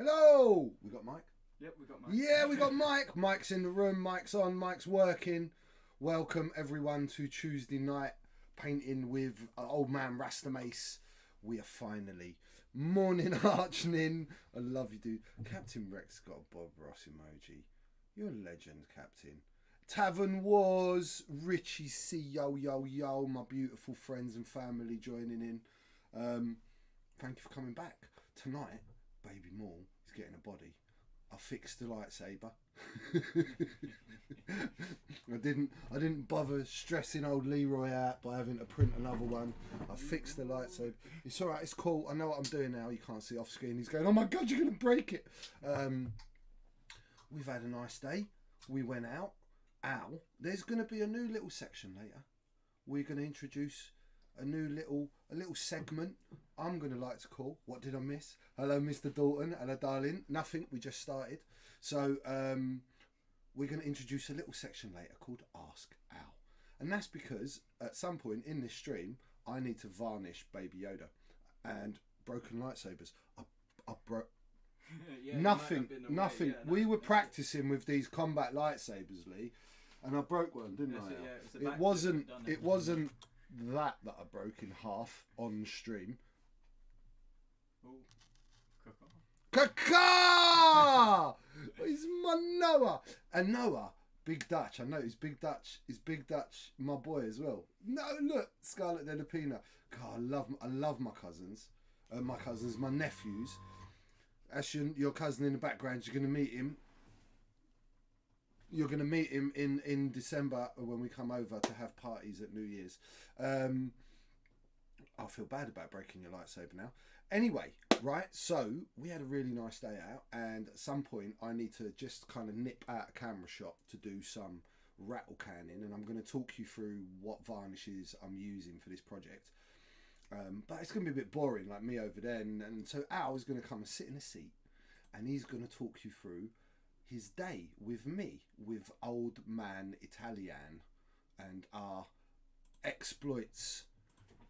Hello! We got Mike? Yep, we got Mike. Yeah, we got Mike. Mike's in the room, Mike's on, Mike's working. Welcome everyone to Tuesday night painting with old man Rasta Mace. We are finally morning arching. I love you, dude. Captain Rex got a Bob Ross emoji. You're a legend, Captain. Tavern Wars, Richie C, yo, my beautiful friends and family joining in. Thank you for coming back. Tonight, Baby Maul is getting a body. I fixed the lightsaber. I didn't bother stressing old Leroy out by having to print another one. I fixed the lightsaber. It's alright, it's cool. I know what I'm doing now. You can't see off screen. He's going, oh my god, you're gonna break it. We've had a nice day. We went out. Ow. There's gonna be a new little section later. We're gonna introduce a new little segment I'm going to like to call What Did I Miss? Hello, Mr. Dalton. Hello, darling. Nothing. We just started. So we're going to introduce a little section later called Ask Al. And that's because at some point in this stream, I need to varnish Baby Yoda and broken lightsabers. I broke... Yeah, nothing. Yeah, we were practicing with these combat lightsabers, Lee, and I broke one, didn't I? It wasn't that I broke in half on stream. Oh, Kaka! He's my Noah. And Noah, Big Dutch. I know he's Big Dutch. Is Big Dutch my boy as well? No, look, Scarlett de Lupina. God, I love my cousins. My nephews. As your cousin in the background, you're going to meet him. You're going to meet him in December when we come over to have parties at New Year's. I feel bad about breaking your lightsaber now. Anyway, right, so we had a really nice day out, and at some point I need to just kind of nip out a camera shop to do some rattle canning, and I'm going to talk you through what varnishes I'm using for this project. But it's going to be a bit boring, like me over there, and so Al is going to come and sit in a seat, and he's going to talk you through his day with me, with old man Italian, and our exploits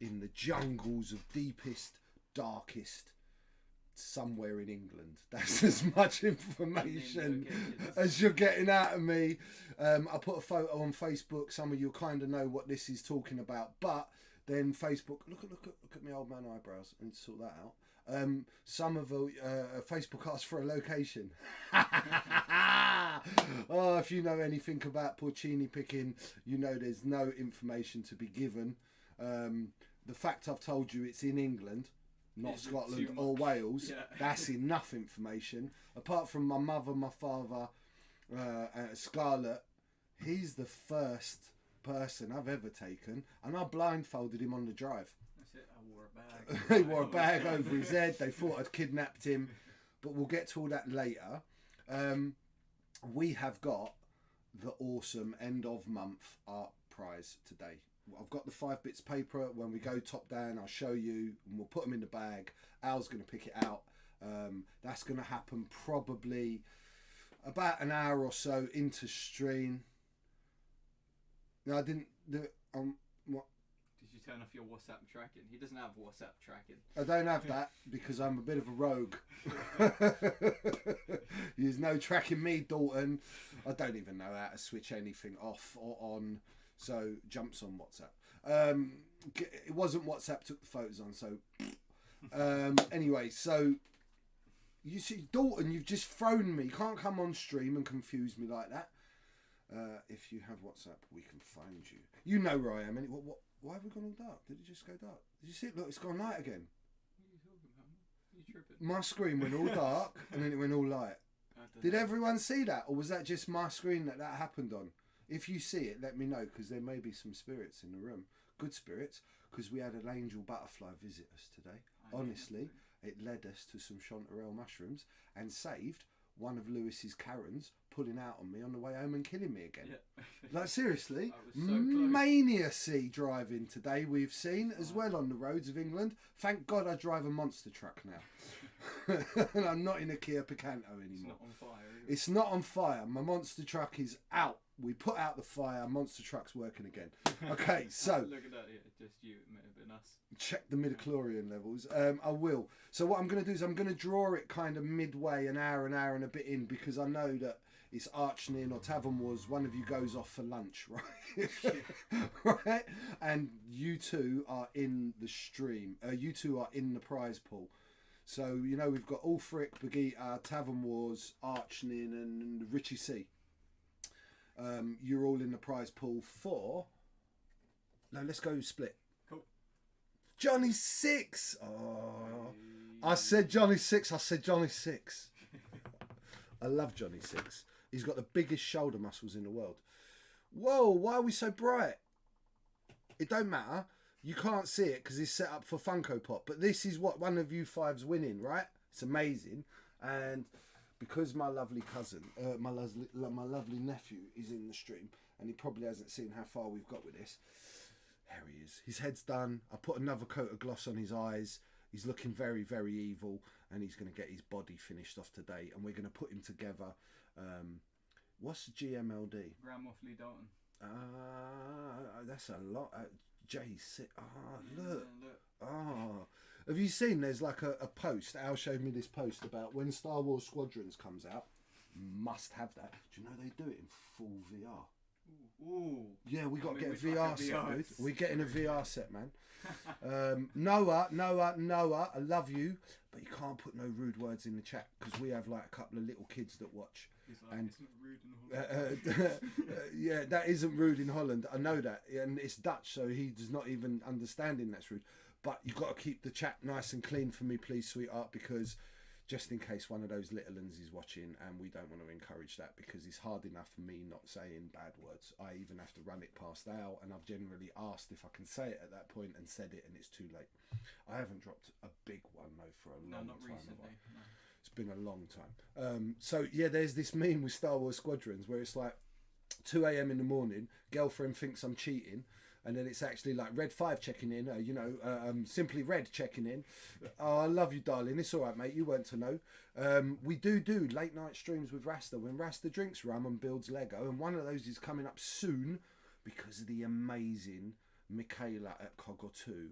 in the jungles of deepest, darkest, somewhere in England. That's as much information as you're getting out of me. I put a photo on Facebook. Some of you kind of know what this is talking about, but then Facebook, look at my old man eyebrows. I need to sort that out. Some of Facebook asked for a location. Oh, if you know anything about porcini picking, you know there's no information to be given. The fact I've told you it's in England, not Scotland or Wales, that's enough information. Apart from my mother, my father, Scarlett, he's the first person I've ever taken, and I blindfolded him on the drive. That's it, I wore a bag. He wore a bag over his head. They thought I'd kidnapped him, but we'll get to all that later. We have got the awesome end of month art prize today. I've got the 5 bits paper. When we go top down, I'll show you, and we'll put them in the bag. Al's going to pick it out. That's going to happen probably about an hour or so into stream. No, I didn't do it. What? Did you turn off your WhatsApp tracking? He doesn't have WhatsApp tracking. I don't have that because I'm a bit of a rogue. There's no tracking me, Dalton. I don't even know how to switch anything off or on. So jumps on WhatsApp. It wasn't WhatsApp took the photos on. So anyway, so you see, Dalton, you've just thrown me. You can't come on stream and confuse me like that. If you have WhatsApp, we can find you. You know where I am. Why have we gone all dark? Did it just go dark? Did you see it? Look, it's gone light again. What are you talking about? Are you tripping? My screen went all dark and then it went all light. Did everyone see that, or was that just my screen that happened on? If you see it, let me know, because there may be some spirits in the room. Good spirits, because we had an angel butterfly visit us today. Honestly, it led us to some chanterelle mushrooms and saved one of Lewis's Karens pulling out on me on the way home and killing me again. Yeah. Like, seriously, so maniacy driving today we've seen as well on the roads of England. Thank God I drive a monster truck now. and I'm not in a Kia Picanto It's anymore. not on fire. Is it? It's not on fire. My monster truck is out. We put out the fire. Monster truck's working again. Okay, so Look at that. Yeah, just you. It may have been us. check the midichlorian levels. I will. So what I'm going to do is I'm going to draw it kind of midway, an hour and a bit in, because I know that it's Archnin or Tavern Wars. One of you goes off for lunch, right? Right? And you two are in the stream. You two are in the prize pool. So, you know, we've got Ulfric, Begita, Tavern Wars, Archnin and Richie C. You're all in the prize pool for... No, let's go split. Cool. Johnny 6! Oh, I said Johnny 6. I said Johnny 6. I love Johnny 6. He's got the biggest shoulder muscles in the world. Whoa, why are we so bright? It don't matter. You can't see it because it's set up for Funko Pop. But this is what one of you five's winning, right? It's amazing. And because my lovely cousin, my lovely nephew is in the stream, and he probably hasn't seen how far we've got with this. There he is. His head's done. I put another coat of gloss on his eyes. He's looking very, very evil, and he's going to get his body finished off today. And we're going to put him together. What's GMLD? Graham Moffley Dalton. That's a lot. J6. Look. Yeah, look. Have you seen? There's like a post. Al showed me this post about when Star Wars Squadrons comes out. Must have that. Do you know they do it in full VR? Ooh. Yeah, we got to get a we'd like VR a set, VR. dude. We're getting a VR set, man. Noah, I love you, but you can't put no rude words in the chat because we have like a couple of little kids that watch. It's like, And it's not rude in Holland. yeah, that isn't rude in Holland. I know that, and it's Dutch, so he does not even understanding that's rude. But you've got to keep the chat nice and clean for me, please, sweetheart, because just in case one of those little uns is watching, and we don't want to encourage that because it's hard enough for me not saying bad words. I even have to run it past Al, and I've generally asked if I can say it at that point and said it, and it's too late. I haven't dropped a big one though for a long No, not time. recently. Have I? No. It's been a long time. So yeah, there's this meme with Star Wars Squadrons where it's like 2 a.m. in the morning, girlfriend thinks I'm cheating, and then it's actually like Red 5 checking in, Simply Red checking in. Oh, I love you, darling. It's all right, mate. You weren't to know. We do late night streams with Rasta when Rasta drinks rum and builds Lego, and one of those is coming up soon because the amazing Michaela at Cogger 2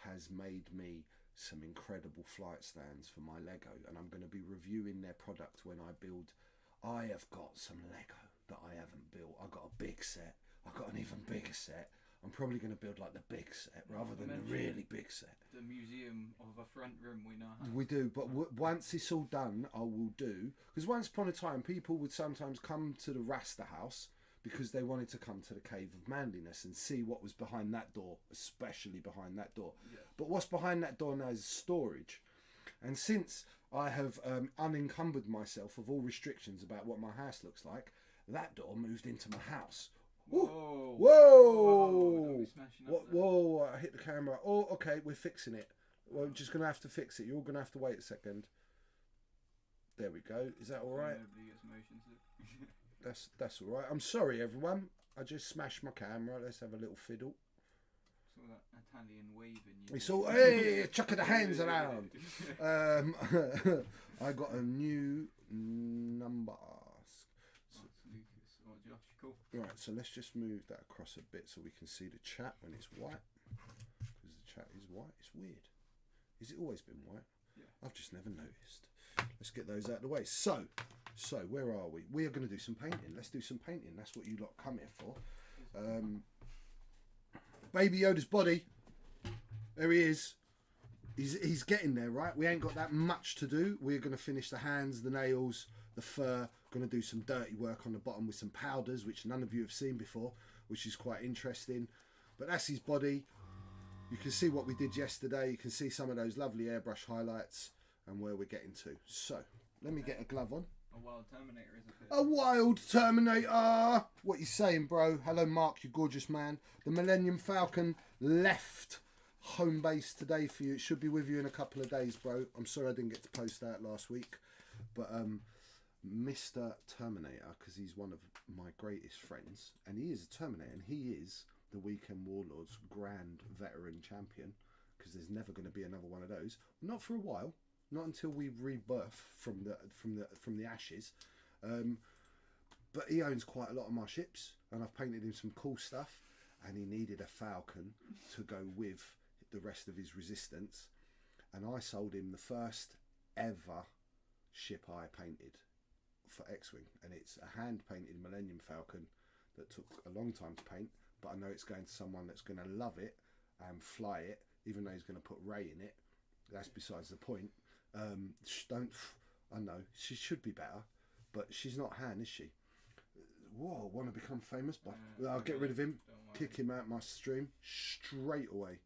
has made me some incredible flight stands for my Lego, and I'm going to be reviewing their product when I build. I have got some Lego that I haven't built. I've got a big set. I've got an even bigger set. I'm probably going to build like the big set rather than the really big set. The museum of a front room we now have. We do, but once it's all done, I will do. Because once upon a time, people would sometimes come to the Rasta house because they wanted to come to the Cave of Manliness and see what was behind that door, especially behind that door. Yeah. But what's behind that door now is storage. And since I have unencumbered myself of all restrictions about what my house looks like, that door moved into my house. Whoa! Whoa! Don't be smashing up there. Whoa! I hit the camera. Oh, okay, we're fixing it. We're just gonna have to fix it. You're gonna have to wait a second. There we go. Is that all right? Nobody gets motion sick. That's all right. I'm sorry, everyone. I just smashed my camera. Let's have a little fiddle. It's all that Italian waving. You It's all hey, chucking the hands around. I got a new number. Lucas or Josh, cool. Right, so let's just move that across a bit so we can see the chat when it's white. Because the chat is white. It's weird. Has it always been white? Yeah. I've just never noticed. Let's get those out of the way. So where are we? We are going to do some painting. Let's do some painting. That's what you lot come here for. Baby Yoda's body. There he is. He's getting there, right? We ain't got that much to do. We're going to finish the hands, the nails, the fur. Going to do some dirty work on the bottom with some powders, which none of you have seen before, which is quite interesting. But that's his body. You can see what we did yesterday. You can see some of those lovely airbrush highlights and where we're getting to. So, let me get a glove on. A wild Terminator is a bit. A wild Terminator! What you saying, bro? Hello, Mark, you gorgeous man. The Millennium Falcon left home base today for you. It should be with you in a couple of days, bro. I'm sorry I didn't get to post that last week. But, Mr. Terminator, because he's one of my greatest friends, and he is a Terminator, and he is the Weekend Warlords Grand Veteran Champion, because there's never going to be another one of those. Not for a while. not until we rebirth from the ashes. But he owns quite a lot of my ships, and I've painted him some cool stuff. And he needed a falcon to go with the rest of his resistance, and I sold him the first ever ship I painted for X-Wing, and it's a hand painted Millennium Falcon that took a long time to paint, but I know it's going to someone that's going to love it and fly it, even though he's going to put Ray in it. That's besides the point. I know she should be better, but she's not Han, is she? Whoa, want to become famous? I'll get rid of him, kick him out my stream straight away.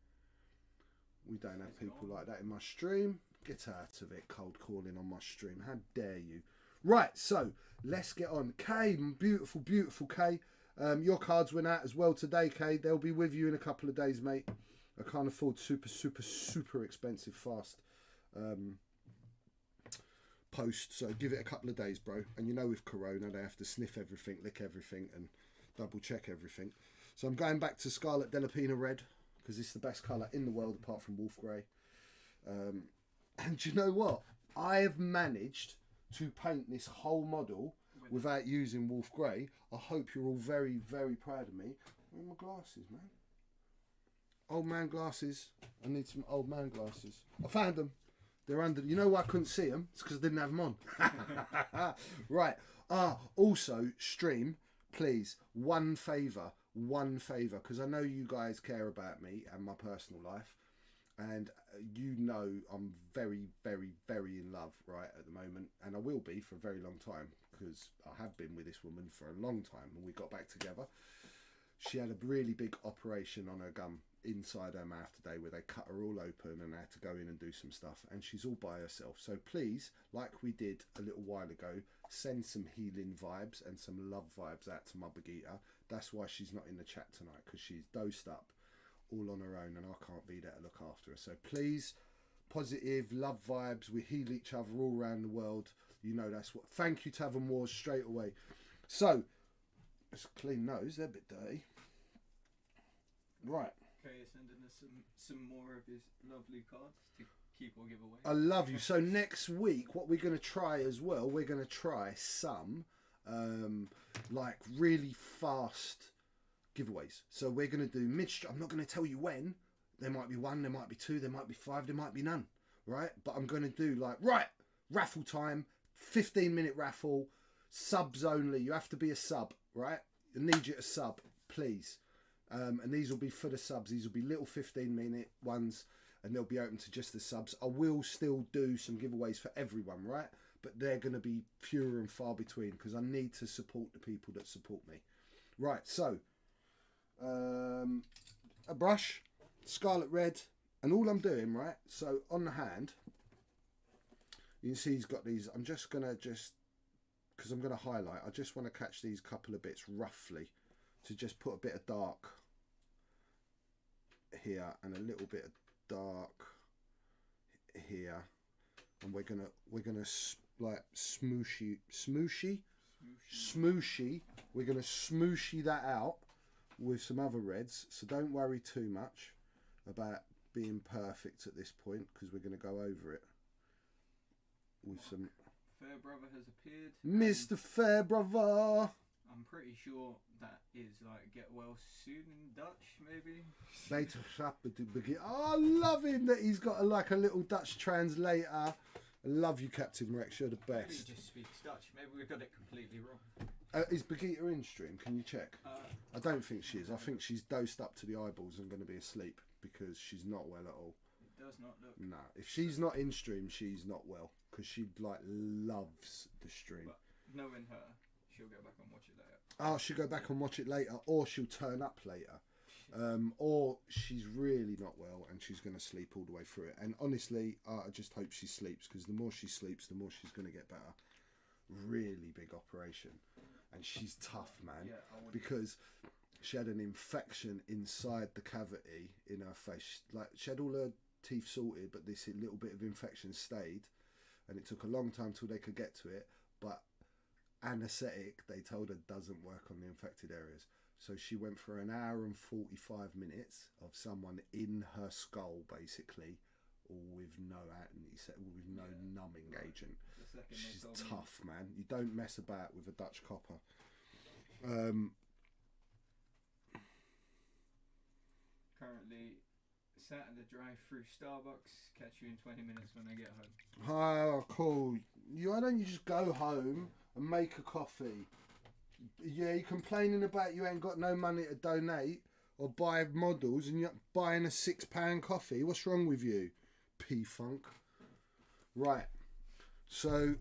We don't have people like that in my stream. Get out of it, cold calling on my stream. How dare you? Right, so let's get on. Kay, beautiful, beautiful Kay. Your cards went out as well today, Kay. They'll be with you in a couple of days, mate. I can't afford super expensive fast post, so give it a couple of days, bro. And you know, with Corona, they have to sniff everything, lick everything, and double check everything. So I'm going back to Scarlet Delapina Red because it's the best colour in the world apart from Wolf Grey. And you know what? I have managed to paint this whole model without using Wolf Grey. I hope you're all very, very proud of me. Where are my glasses, man? Old man glasses. I need some old man glasses. I found them. They're under. You know why I couldn't see them? It's because I didn't have them on. Right. Also, stream, please, one favour, because I know you guys care about me and my personal life. And you know I'm very, very, very in love right at the moment, and I will be for a very long time because I have been with this woman for a long time. When we got back together, she had a really big operation on her gum inside her mouth today where they cut her all open and I had to go in and do some stuff, and she's all by herself. So please, like we did a little while ago, send some healing vibes and some love vibes out to my Brigitte. That's why she's not in the chat tonight, because she's dosed up all on her own and I can't be there to look after her. So please, positive love vibes. We heal each other all around the world. You know that's what. Thank you, Tavern Wars, straight away. So let's clean those. They're a bit dirty. Right. Okay, sending us some more of his lovely cards to keep or give away. I love you. So next week, what we're going to try as well, we're going to try some like really fast giveaways. So we're going to do I'm not going to tell you when. There might be one, there might be two, there might be five, there might be none, right? But I'm going to do like, right, raffle time, 15-minute raffle, subs only. You have to be a sub, right? I need you to sub, please. And these will be for the subs. These will be little 15-minute ones, and they'll be open to just the subs. I will still do some giveaways for everyone, right? But they're going to be fewer and far between because I need to support the people that support me. Right, so a brush, scarlet red, and all I'm doing, right? So on the hand, you can see he's got these. I'm just going to because I'm going to highlight, I just want to catch these couple of bits roughly to just put a bit of dark here and a little bit of dark here, and we're gonna like smooshy. We're gonna smooshy that out with some other reds. So don't worry too much about being perfect at this point because we're gonna go over it with some. Fairbrother has appeared. Mr. Fairbrother. I'm pretty sure that is like get well soon in Dutch, maybe. Oh, I love him that he's got like a little Dutch translator. I love you, Captain Rex. You're the best. Maybe he just speaks Dutch. Maybe we got it completely wrong. Is Brigitte in stream? Can you check? I don't think she is. I think she's dosed up to the eyeballs and going to be asleep because she's not well at all. It does not look. No, if she's not in stream, she's not well because she like loves the stream. But knowing her, she'll go back and watch it later. Oh, she'll go back and watch it later, or she'll turn up later. Or she's really not well and she's going to sleep all the way through it. And honestly, I just hope she sleeps because the more she sleeps, the more she's going to get better. Really big operation. And she's tough, man, because she had an infection inside the cavity in her face. Like, she had all her teeth sorted, but this little bit of infection stayed. And it took a long time till they could get to it. But anaesthetic, they told her, doesn't work on the infected areas. So she went for an hour and 45 minutes of someone in her skull, basically, all with no with no numbing agent. The second they She's told me- tough, man. You don't mess about with a Dutch copper. Currently sat at the drive-through Starbucks. Catch you in 20 minutes when I get home. Oh, cool. Why don't you just go home and make a coffee? Yeah, you're complaining about you ain't got no money to donate or buy models, and you're buying a £6 coffee. What's wrong with you, P-Funk? Right. So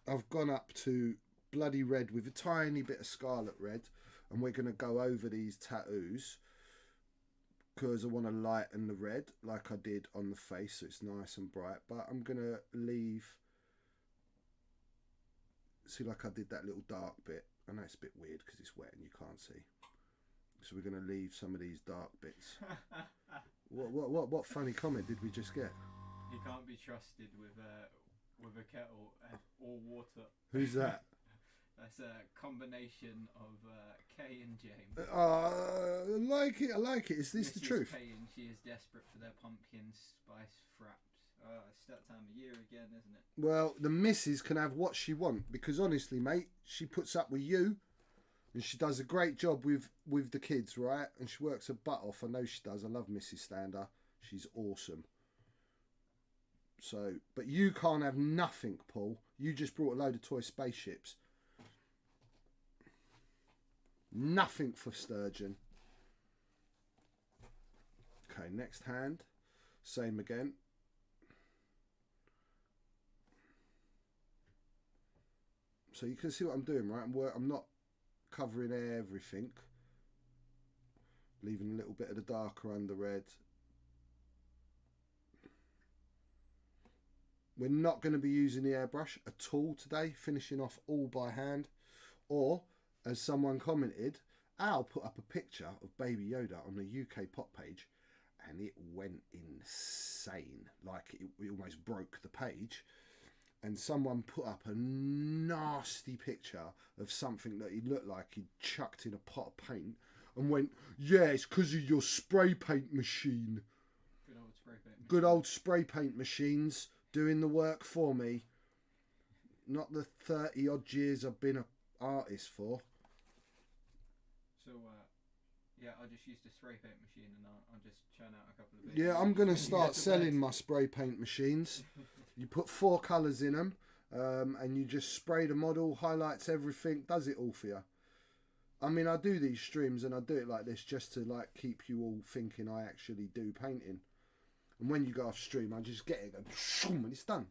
I've gone up to bloody red with a tiny bit of scarlet red, and we're going to go over these tattoos because I want to lighten the red like I did on the face, so it's nice and bright. But I'm going to leave, see, like I did that little dark bit. I know it's a bit weird because it's wet and you can't see. So we're going to leave some of these dark bits. What funny comment did we just get? You can't be trusted with a kettle or water. Who's that? That's a combination of Kay and James. I like it. Is this the Mrs. truth? Kay, and she is desperate for their pumpkin spice fraps. It's that time of year again, isn't it? Well, the missus can have what she wants because honestly, mate, she puts up with you and she does a great job with the kids, right? And she works her butt off. I know she does. I love Mrs. Stander. She's awesome. So, but you can't have nothing, Paul. You just brought a load of toy spaceships. Nothing for Sturgeon. Okay, next hand. Same again. So you can see what I'm doing, right? I'm not covering everything. Leaving a little bit of the darker under red. We're not going to be using the airbrush at all today, finishing off all by hand. Or, as someone commented, Al put up a picture of Baby Yoda on the UK pop page and it went insane. Like, it almost broke the page. And someone put up a nasty picture of something that he looked like he'd chucked in a pot of paint and went, yeah, it's because of your spray paint machine. Good old spray paint machine. Good old spray paint machines doing the work for me. Not the 30 odd years I've been an artist for. So, yeah, I'll just use the spray paint machine and I'll just churn out a couple of bits. Yeah, I'm going to start selling my spray paint machines. You put 4 colours in them and you just spray the model, highlights everything, does it all for you. I mean, I do these streams and I do it like this just to like keep you all thinking I actually do painting. And when you go off stream, I just get it and it's done.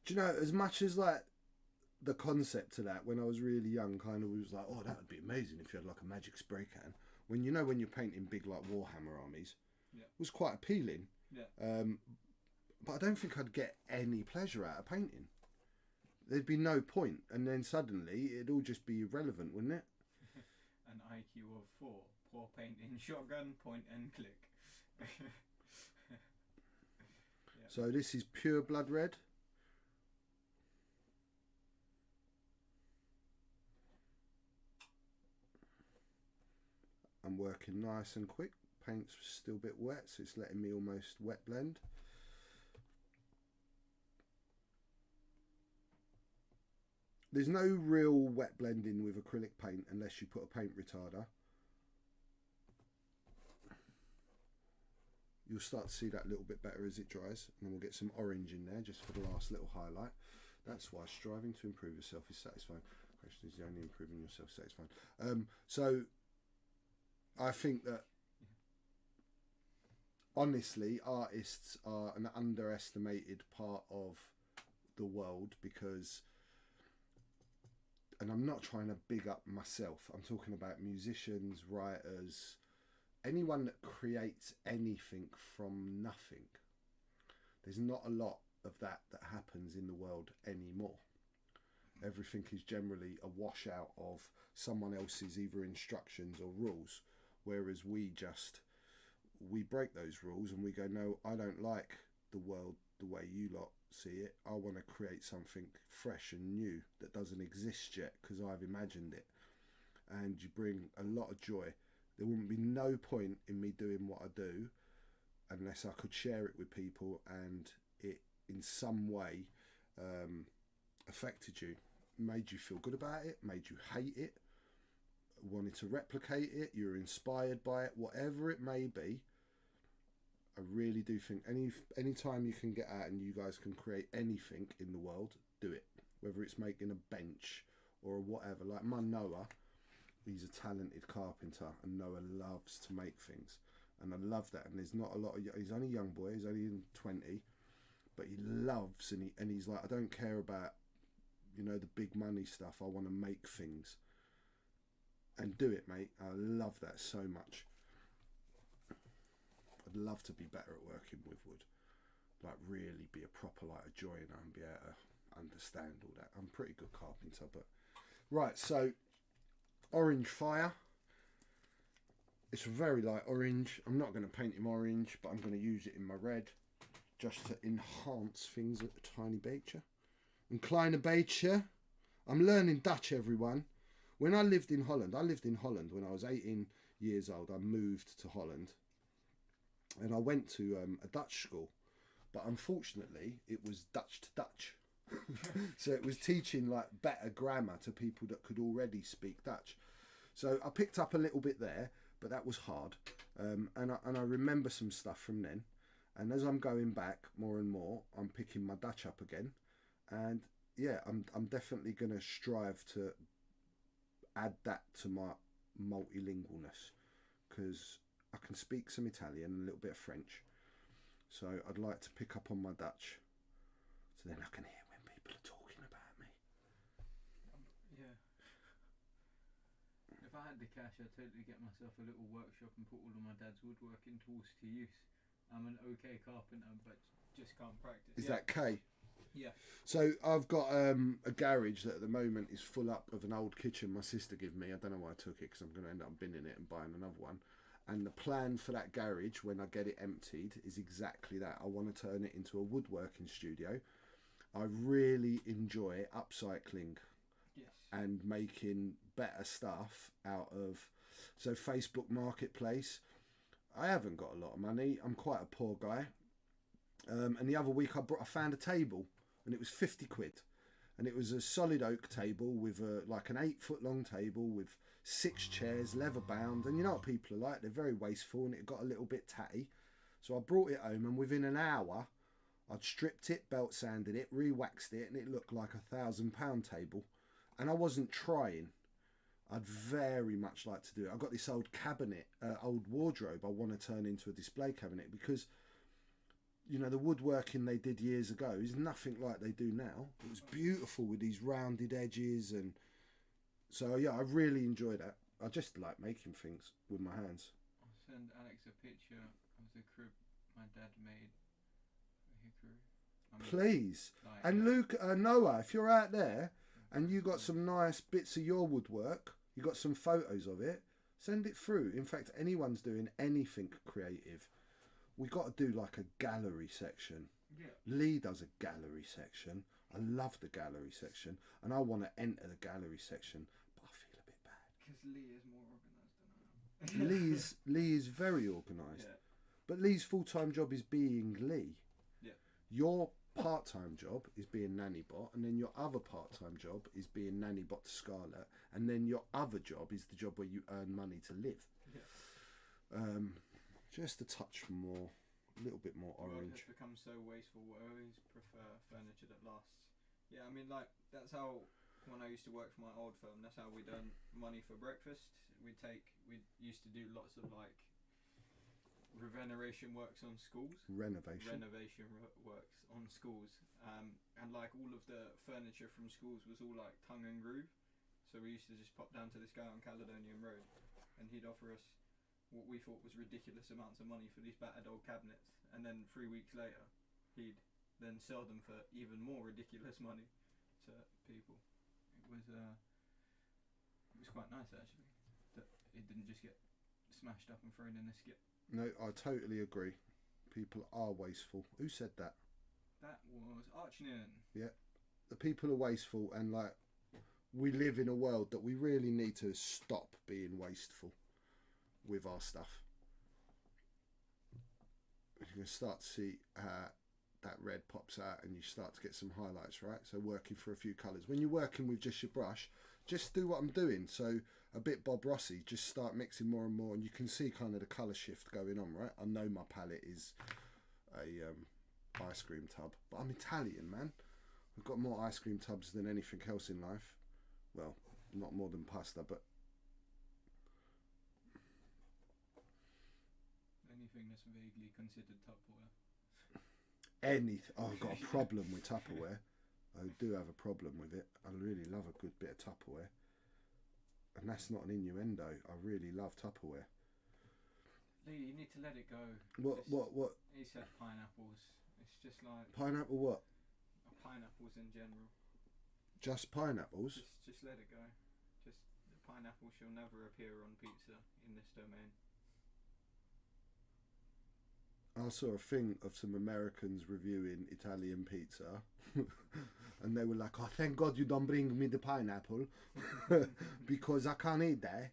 Do you know, as much as like the concept of that when I was really young kind of was like, oh, that would be amazing if you had like a magic spray can. When you're painting big like Warhammer armies, yeah, was quite appealing. Yeah. But I don't think I'd get any pleasure out of painting. There'd be no point, and then suddenly it'd all just be irrelevant, wouldn't it? An IQ of 4. Pour paint in shotgun, point and click. Yeah. So this is pure blood red. I'm working nice and quick. Paint's still a bit wet, so it's letting me almost wet blend. There's no real wet blending with acrylic paint unless you put a paint retarder. You'll start to see that a little bit better as it dries, and then we'll get some orange in there just for the last little highlight. That's why striving to improve yourself is satisfying. Question is, only improving yourself satisfying. So I think that honestly, artists are an underestimated part of the world because, and I'm not trying to big up myself, I'm talking about musicians, writers, anyone that creates anything from nothing. There's not a lot of that happens in the world anymore. Everything is generally a washout of someone else's either instructions or rules, whereas we break those rules and we go, no, I don't like the world the way you lot see it. I want to create something fresh and new that doesn't exist yet because I've imagined it. and you bring a lot of joy. There wouldn't be no point in me doing what I do unless I could share it with people and it in some way affected you, made you feel good about it, made you hate it, wanted to replicate it, you're inspired by it, whatever it may be. I really do think any time you can get out and you guys can create anything in the world, do it. Whether it's making a bench or whatever. Like my Noah, he's a talented carpenter, and Noah loves to make things, and I love that. And there's not a lot of, he's only a young boy, he's only in 20, but he loves, and he's like, I don't care about, you know, the big money stuff. I want to make things and do it, mate. I love that so much. I'd love to be better at working with wood, like really be a proper like a joiner and be able to understand all that. I'm a pretty good carpenter, but right. So orange fire. It's a very light orange. I'm not going to paint him orange, but I'm going to use it in my red just to enhance things a tiny beetje. Een kleine beetje. I'm learning Dutch, everyone. When I lived in Holland when I was 18 years old. I moved to Holland. And I went to a Dutch school, but unfortunately it was Dutch to Dutch. So it was teaching like better grammar to people that could already speak Dutch. So I picked up a little bit there, but that was hard. And I remember some stuff from then. And as I'm going back more and more, I'm picking my Dutch up again. And yeah, I'm definitely going to strive to add that to my multilingualness, because I can speak some Italian and a little bit of French, so I'd like to pick up on my Dutch, so then I can hear when people are talking about me. Yeah. If I had the cash, I'd totally get myself a little workshop and put all of my dad's woodworking tools to use. I'm an okay carpenter, but just can't practice. Is that K? Yeah. So I've got a garage that at the moment is full up of an old kitchen my sister gave me. I don't know why I took it, because I'm going to end up binning it and buying another one. And the plan for that garage, when I get it emptied, is exactly that. I want to turn it into a woodworking studio. I really enjoy upcycling and making better stuff out of... So Facebook Marketplace, I haven't got a lot of money. I'm quite a poor guy. And the other week I found a table, and it was 50 quid. And it was a solid oak table with like an 8-foot long table with 6 chairs, leather bound, and you know what people are like, they're very wasteful, and it got a little bit tatty. So I brought it home, and within an hour I'd stripped it, belt sanded it, re-waxed it, and it looked like £1,000 table. And I wasn't trying. I'd very much like to do it. I've got this old cabinet, old wardrobe I want to turn into a display cabinet, because you know, the woodworking they did years ago is nothing like they do now. It was beautiful with these rounded edges, and so yeah, I really enjoy that. I just like making things with my hands. I'll send Alex a picture of the crib my dad made for hickory. Please. Like, and Luke, Noah, if you're out there and you got some nice bits of your woodwork, you got some photos of it, send it through. In fact, anyone's doing anything creative, we got to do like a gallery section. Yeah. Lee does a gallery section. I love the gallery section, and I want to enter the gallery section, but I feel a bit bad. Because Lee is more organised than I am. Lee is very organised. Yeah. But Lee's full-time job is being Lee. Yeah. Your part-time job is being Nannybot, and then your other part-time job is being Nannybot to Scarlett, and then your other job is the job where you earn money to live. Yeah. Just a touch more, a little bit more orange. It's become so wasteful. I always prefer furniture that lasts. Yeah, I mean, like, that's how, when I used to work for my old firm, that's how we'd earn money for breakfast. We used to do lots of, like, renovation works on schools. Renovation Works on schools. And, like, all of the furniture from schools was all, like, tongue and groove. So we used to just pop down to this guy on Caledonian Road, and he'd offer us what we thought was ridiculous amounts of money for these battered old cabinets, and then 3 weeks later he'd then sell them for even more ridiculous money to people. It was quite nice, actually, that it didn't just get smashed up and thrown in a skip. No, I totally agree. People are wasteful. Who said that? That was Archnin. Yeah, the people are wasteful, and like, we live in a world that we really need to stop being wasteful with our stuff. You can start to see that red pops out and you start to get some highlights, right? So working for a few colours. When you're working with just your brush, just do what I'm doing. So a bit Bob Rossi, just start mixing more and more, and you can see kind of the colour shift going on, right? I know my palette is a ice cream tub, but I'm Italian, man. I've got more ice cream tubs than anything else in life. Well, not more than pasta, but anything that's vaguely considered Tupperware. anything. Oh, I've got a problem with Tupperware. I do have a problem with it. I really love a good bit of Tupperware. And that's not an innuendo. I really love Tupperware. Lee, you need to let it go. What? He said pineapples. It's just like... Pineapple what? Pineapples in general. Just pineapples? Just let it go. Just the pineapple shall never appear on pizza in this domain. I saw a thing of some Americans reviewing Italian pizza and they were like, oh, thank God you don't bring me the pineapple because I can't eat that.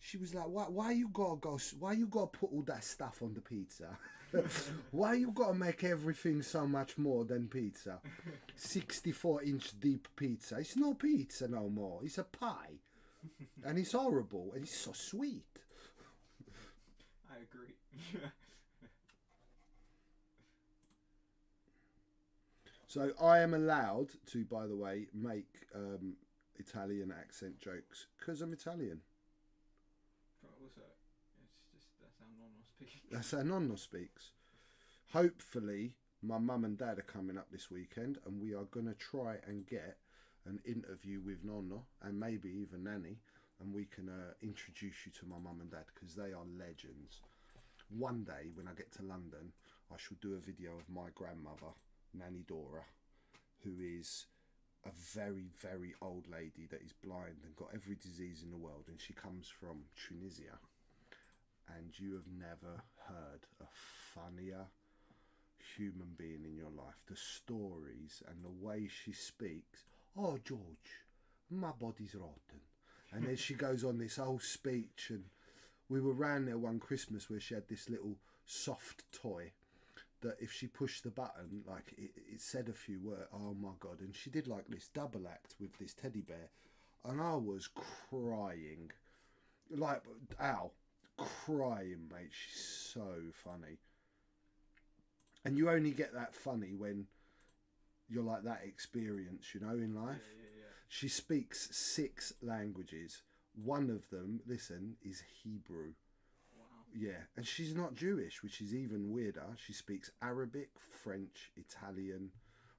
She was like, why you gotta put all that stuff on the pizza? Why you gotta make everything so much more than pizza? 64-inch deep pizza. It's no pizza no more. It's a pie. And it's horrible and it's so sweet. I agree. So I am allowed to, by the way, make Italian accent jokes because I'm Italian. But also, it's just that's how Nonno speaks. That's how Nonno speaks. Hopefully, my mum and dad are coming up this weekend, and we are going to try and get an interview with Nonno and maybe even Nanny, and we can introduce you to my mum and dad because they are legends. One day, when I get to London, I shall do a video of my grandmother, Nanny Dora, who is a very, very old lady that is blind and got every disease in the world, and she comes from Tunisia. And you have never heard a funnier human being in your life. The stories and the way she speaks. Oh, George, my body's rotten. And then she goes on this whole speech, and we were round there one Christmas where she had this little soft toy that if she pushed the button, like it said a few words. Oh my God. And she did like this double act with this teddy bear, and I was crying, like, ow, crying, mate. She's so funny. And you only get that funny when you're like that experience, you know, in life. Yeah. She speaks 6 languages. One of them, listen, is Hebrew. Wow. Yeah, and she's not Jewish, which is even weirder. She speaks Arabic, French, Italian,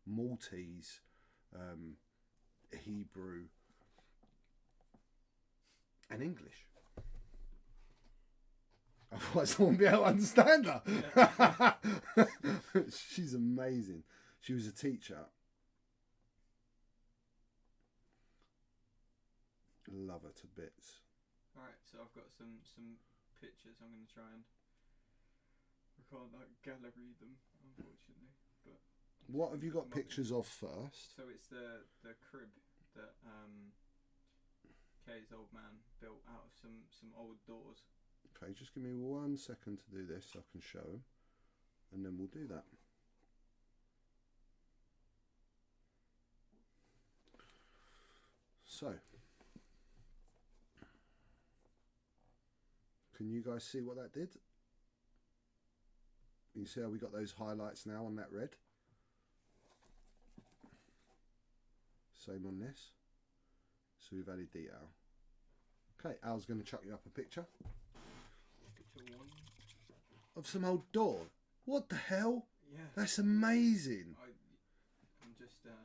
Maltese, Hebrew, and English. Otherwise, I won't be able to understand her. Yeah. She's amazing. She was a teacher. Love her to bits. Alright, so I've got some pictures. I'm going to try and... I can't like gallery them, unfortunately. But what have you got pictures of first? So it's the crib that Kay's old man built out of some old doors. Okay, just give me 1 second to do this so I can show him, and then we'll do that. So, can you guys see what that did? You see how we got those highlights now on that red? Same on this. So we've added detail. Okay, Al's going to chuck you up a picture. Picture 1. Of some old door. What the hell? Yeah. That's amazing. I'm just starting.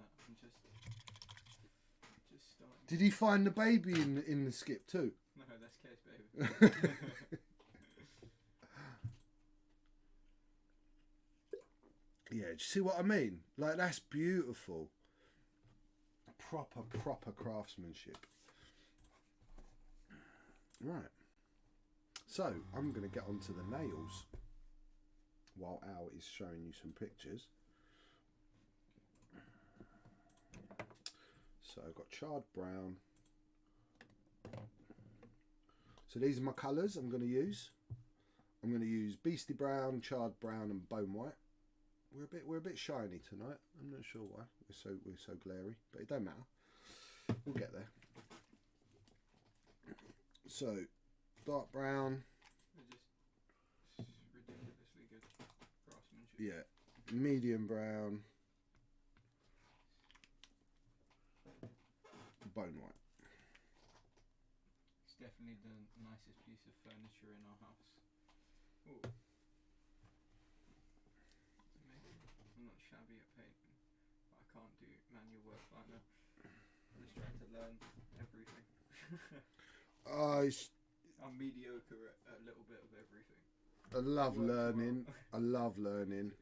Did he find the baby in the skip too? No, that's Kay's baby. Yeah, do you see what I mean? Like, that's beautiful. Proper craftsmanship. Right. So, I'm going to get onto the nails while Al is showing you some pictures. So I've got charred brown. So these are my colours I'm going to use. I'm going to use beastie brown, charred brown, and bone white. We're a bit shiny tonight. I'm not sure why. We're so glary, but it don't matter. We'll get there. So dark brown. They're just ridiculously good craftsmanship. Yeah, medium brown, bone white. It's definitely the nicest piece of furniture in our house. Ooh. It's amazing. I'm not shabby at painting, but I can't do manual work like that. I'm just trying to learn everything. I'm mediocre at a little bit of everything. I love learning. Well. I love learning.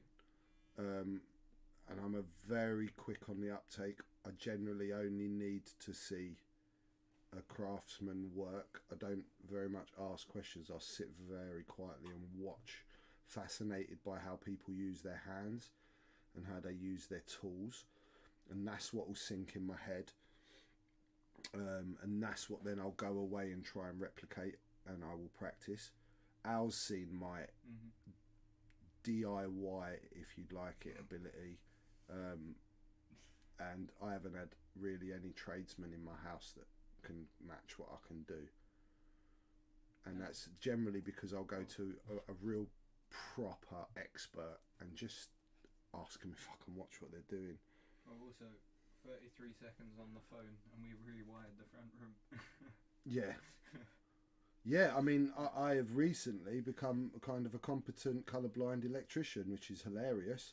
And I'm a very quick on the uptake. I generally only need to see a craftsman work. I don't very much ask questions. I'll sit very quietly and watch, fascinated by how people use their hands and how they use their tools, and that's what will sink in my head. And that's what then I'll go away and try and replicate, and I will practice. Al's seen my DIY, if you'd like it, ability, and I haven't had really any tradesmen in my house that can match what I can do, and that's generally because I'll go to a real proper expert and just ask them if I can watch what they're doing. Well, also 33 seconds on the phone and we rewired the front room. Yeah. Yeah, I mean, I have recently become kind of a competent colourblind electrician, which is hilarious.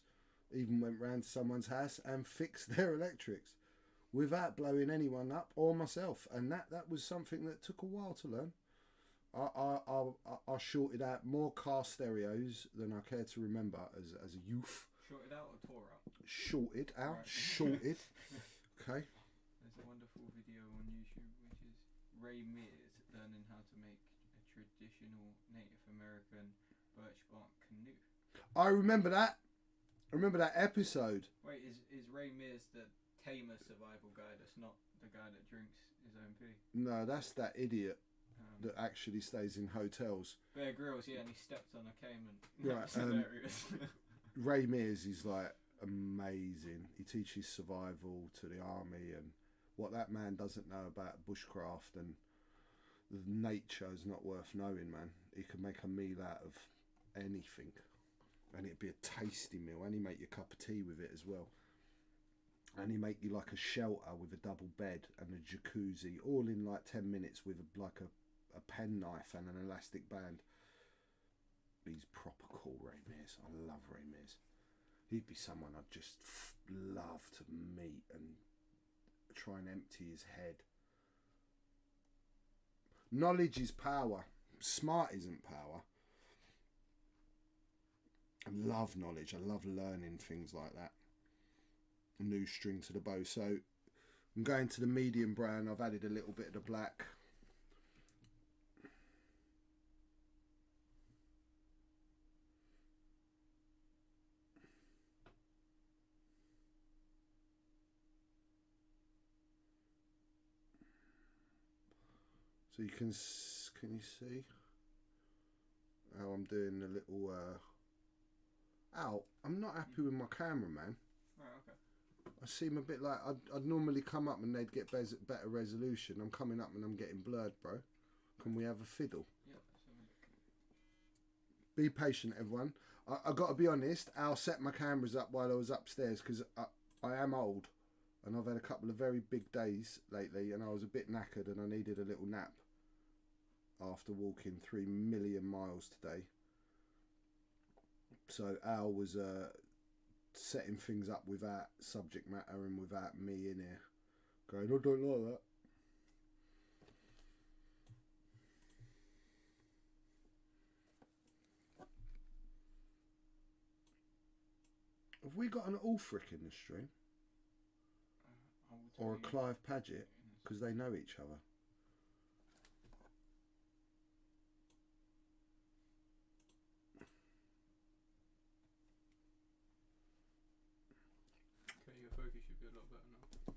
Even went round to someone's house and fixed their electrics without blowing anyone up or myself. And that was something that took a while to learn. I shorted out more car stereos than I care to remember as a youth. Shorted out or tore out? Shorted out. Right. Shorted. Okay. There's a wonderful video on YouTube which is Ray Mears learning how to make a traditional Native American birch bark canoe. I remember that. I remember that episode. Wait, is Ray Mears the tamer survival guy that's not the guy that drinks his own pee? No, that's that idiot that actually stays in hotels. Bear Grylls, yeah, and he stepped on a caiman. Right, That's hilarious. Ray Mears is like amazing. He teaches survival to the army, and what that man doesn't know about bushcraft and the nature is not worth knowing, man. He could make a meal out of anything, and it'd be a tasty meal, and he'd make you a cup of tea with it as well. And he'd make you like a shelter with a double bed and a jacuzzi, all in like 10 minutes with like a penknife and an elastic band. He's proper cool, Ray Mears. I love Ray Mears. He'd be someone I'd just love to meet and try and empty his head. Knowledge is power. Smart isn't power. I love knowledge. I love learning things like that. A new string to the bow. So I'm going to the medium brown. I've added a little bit of the black. So you can you see how I'm doing a little Ow, I'm not happy with my camera, man. Right, okay. I seem a bit like I'd normally come up and they'd get better resolution. I'm coming up and I'm getting blurred, bro. Can we have a fiddle? Yeah. Be patient, everyone. I got to be honest, Al set my cameras up while I was upstairs because I am old and I've had a couple of very big days lately and I was a bit knackered and I needed a little nap after walking 3 million miles today. So Al was setting things up without subject matter and without me in here going, I don't like that. Have we got an Ulfric in the stream? Or a Clive Paget? Because they know each other. Okay, your focus should be a lot better now.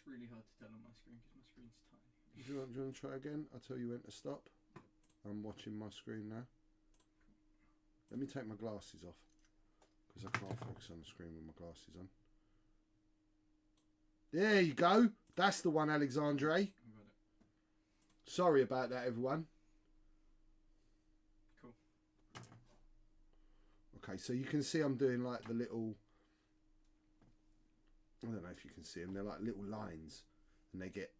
It's really hard to tell on my screen because my screen's tiny. Do you want to try again? I'll tell you when to stop. I'm watching my screen now. Let me take my glasses off because I can't focus on the screen with my glasses on. There you go. That's the one, Alexandre. I got it. Sorry about that, everyone. Cool. Okay, so you can see I'm doing like the little... I don't know if you can see them. They're like little lines, and they get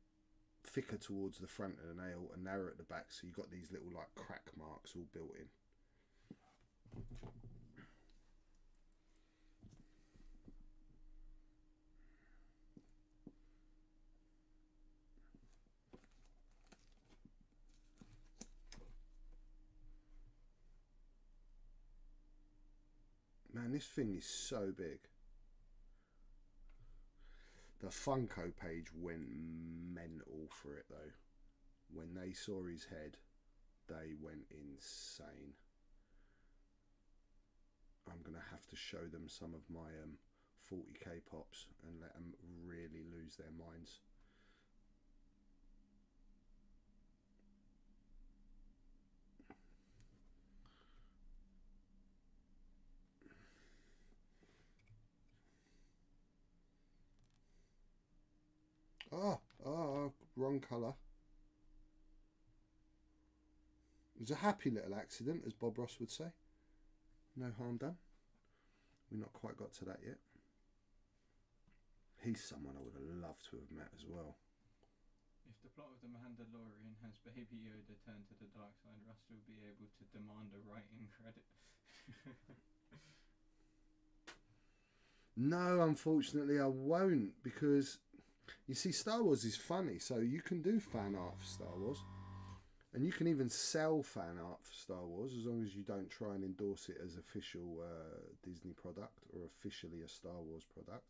thicker towards the front of the nail and narrower at the back. So you've got these little like crack marks all built in. Man, this thing is so big. The Funko page went mental for it though. When they saw his head, they went insane. I'm going to have to show them some of my 40k pops and let them really lose their minds. Wrong colour. It was a happy little accident, as Bob Ross would say. No harm done. We've not quite got to that yet. He's someone I would have loved to have met as well. If the plot of The Mandalorian has Baby Yoda turn to the dark side, Rust will be able to demand a writing credit. No, unfortunately I won't, because you see, Star Wars is funny, so you can do fan art for Star Wars, and you can even sell fan art for Star Wars as long as you don't try and endorse it as official Disney product or officially a Star Wars product.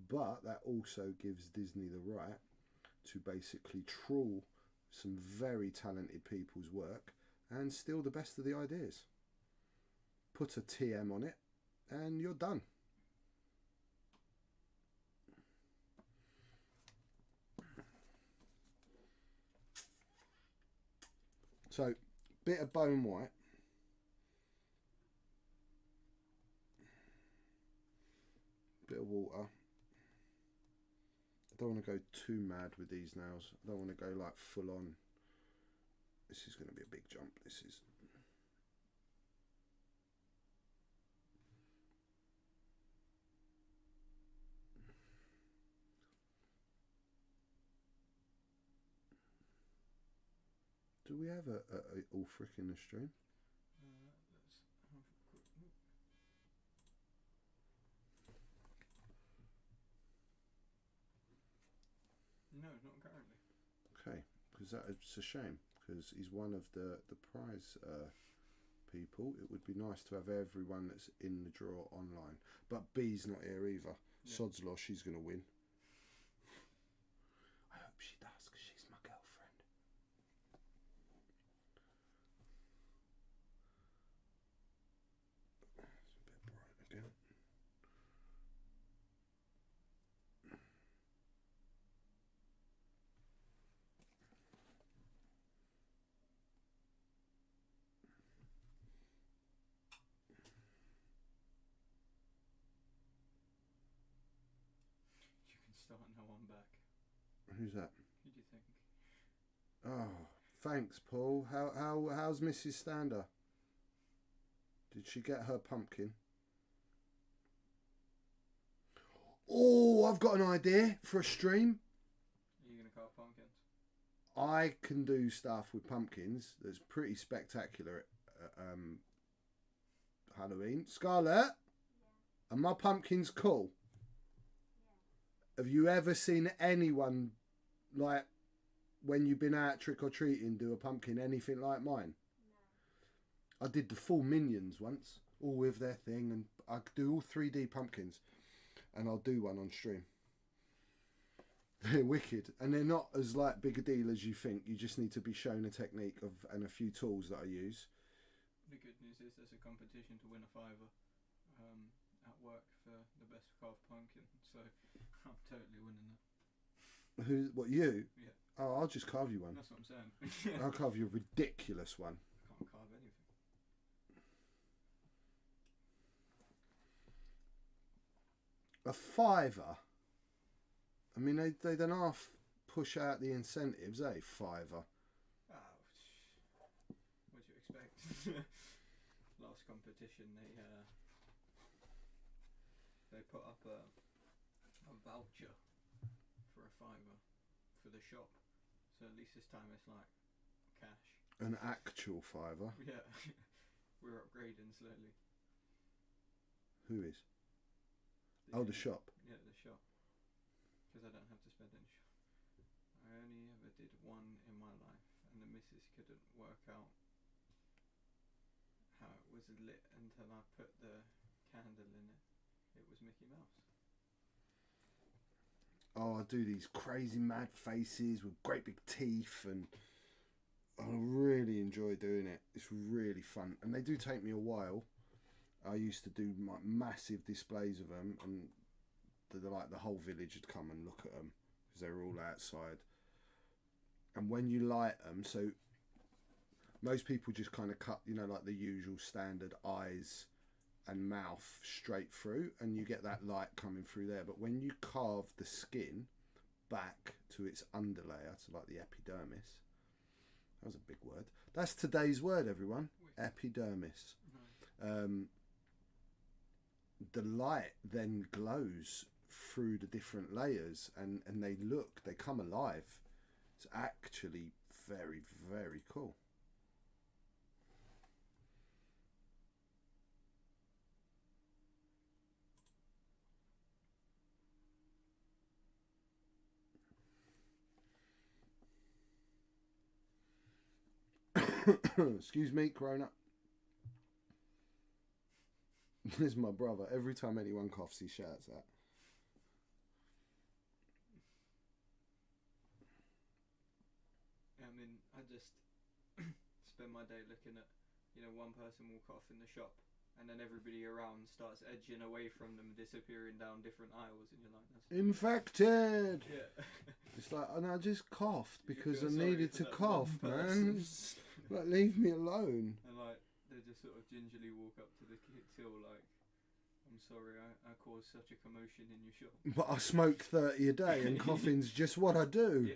But that also gives Disney the right to basically trawl some very talented people's work and steal the best of the ideas. Put a TM on it and you're done. So, bit of bone white. Bit of water. I don't want to go too mad with these nails. I don't want to go like full on. This is going to be a big jump. This is. Do we have a Ulfric in the stream? Let's have a quick look. No, not currently. Okay, because it's a shame, because he's one of the prize people. It would be nice to have everyone that's in the draw online. But B's not here either. Yeah. Sod's law, she's going to win. I hope she does, because she's my girlfriend. It's a bit bright again. You can start now. I'm back. Who's that? Who do you think? Oh, thanks, Paul. How's Mrs. Stander? Did she get her pumpkin? Oh, I've got an idea for a stream. Are you going to carve pumpkins? I can do stuff with pumpkins that's pretty spectacular at Halloween. Scarlett? Yeah. And my pumpkin's cool. Yeah. Have you ever seen anyone, like, when you've been out trick-or-treating, do a pumpkin anything like mine? No. I did the full Minions once, all with their thing, and I do all 3D pumpkins. And I'll do one on stream. They're wicked, and they're not as like big a deal as you think. You just need to be shown a technique of and a few tools that I use. The good news is there's a competition to win a £5 at work for the best carved pumpkin, so I'm totally winning that. Who? What, you? Yeah. Oh, I'll just carve you one. That's what I'm saying. I'll carve you a ridiculous one. Can't carve anything. A fiver. I mean, they then half push out the incentives, eh? Fiver. Oh, what do you expect? Last competition, they put up a voucher for a fiver for the shop. So at least this time it's like cash. An actual fiver. Yeah, we're upgrading slowly. Who is? Oh, the shop. Yeah, the shop. Because I don't have to spend any shop. I only ever did one in my life, and the missus couldn't work out how it was lit until I put the candle in it. It was Mickey Mouse. Oh, I do these crazy mad faces with great big teeth, and I really enjoy doing it. It's really fun, and they do take me a while. I used to do like massive displays of them, and the whole village would come and look at them because they were all outside. And when you light them, so most people just kind of cut, like the usual standard eyes and mouth straight through, and you get that light coming through there. But when you carve the skin back to its underlayer, to like the epidermis, that was a big word. That's today's word, everyone. Epidermis. The light then glows through the different layers, and they come alive. It's actually very, very cool. Excuse me, Corona. This is my brother. Every time anyone coughs, he shouts that. I mean, I just spend my day looking at, one person will cough in the shop, and then everybody around starts edging away from them, disappearing down different aisles, and you're like, that's infected. Yeah. It's like, and I just coughed because I feel sorry needed to for that cough, one man. person. Like, leave me alone. And like, they just sort of gingerly walk up to the till, like, I'm sorry, I caused such a commotion in your shop. But I smoke 30 a day, and coughing's just what I do. Yeah.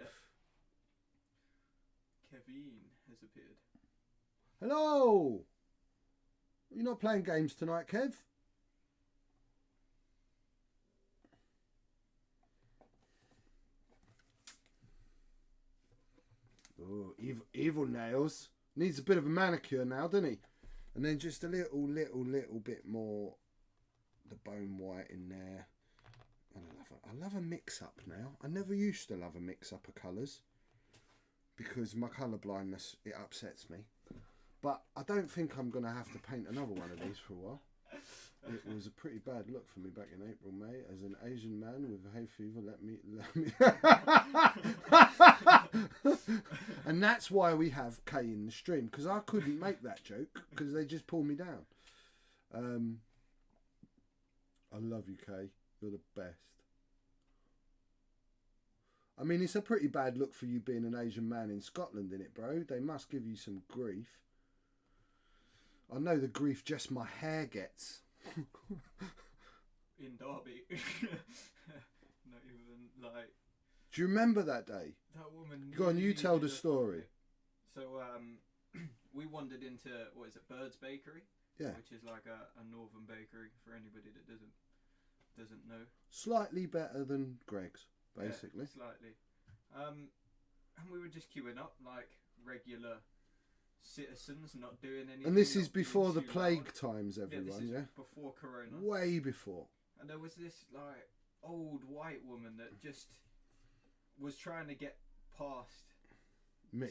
Kevin has appeared. Hello. You're not playing games tonight, Kev? Oh, evil nails. Needs a bit of a manicure now, doesn't he? And then just a little bit more the bone white in there. And I love a mix-up now. I never used to love a mix-up of colours because my colour blindness, it upsets me. But I don't think I'm going to have to paint another one of these for a while. It was a pretty bad look for me back in April, May. As an Asian man with hay fever, let me. And that's why we have Kay in the stream, because I couldn't make that joke because they just pulled me down. I love you, Kay. You're the best. I mean, it's a pretty bad look for you being an Asian man in Scotland, innit, bro? They must give you some grief. I know the grief just my hair gets. In Derby. Not even like. Do you remember that day? That woman. Go on, you tell the story. So we wandered into, what is it, Bird's Bakery? Yeah. Which is like a northern bakery for anybody that doesn't know. Slightly better than Greg's, basically. Yeah, slightly. And we were just queuing up like regular citizens, not doing anything. And this is before the plague times, everyone, this is yeah? before Corona. Way before. And there was this like old white woman that just was trying to get past Me.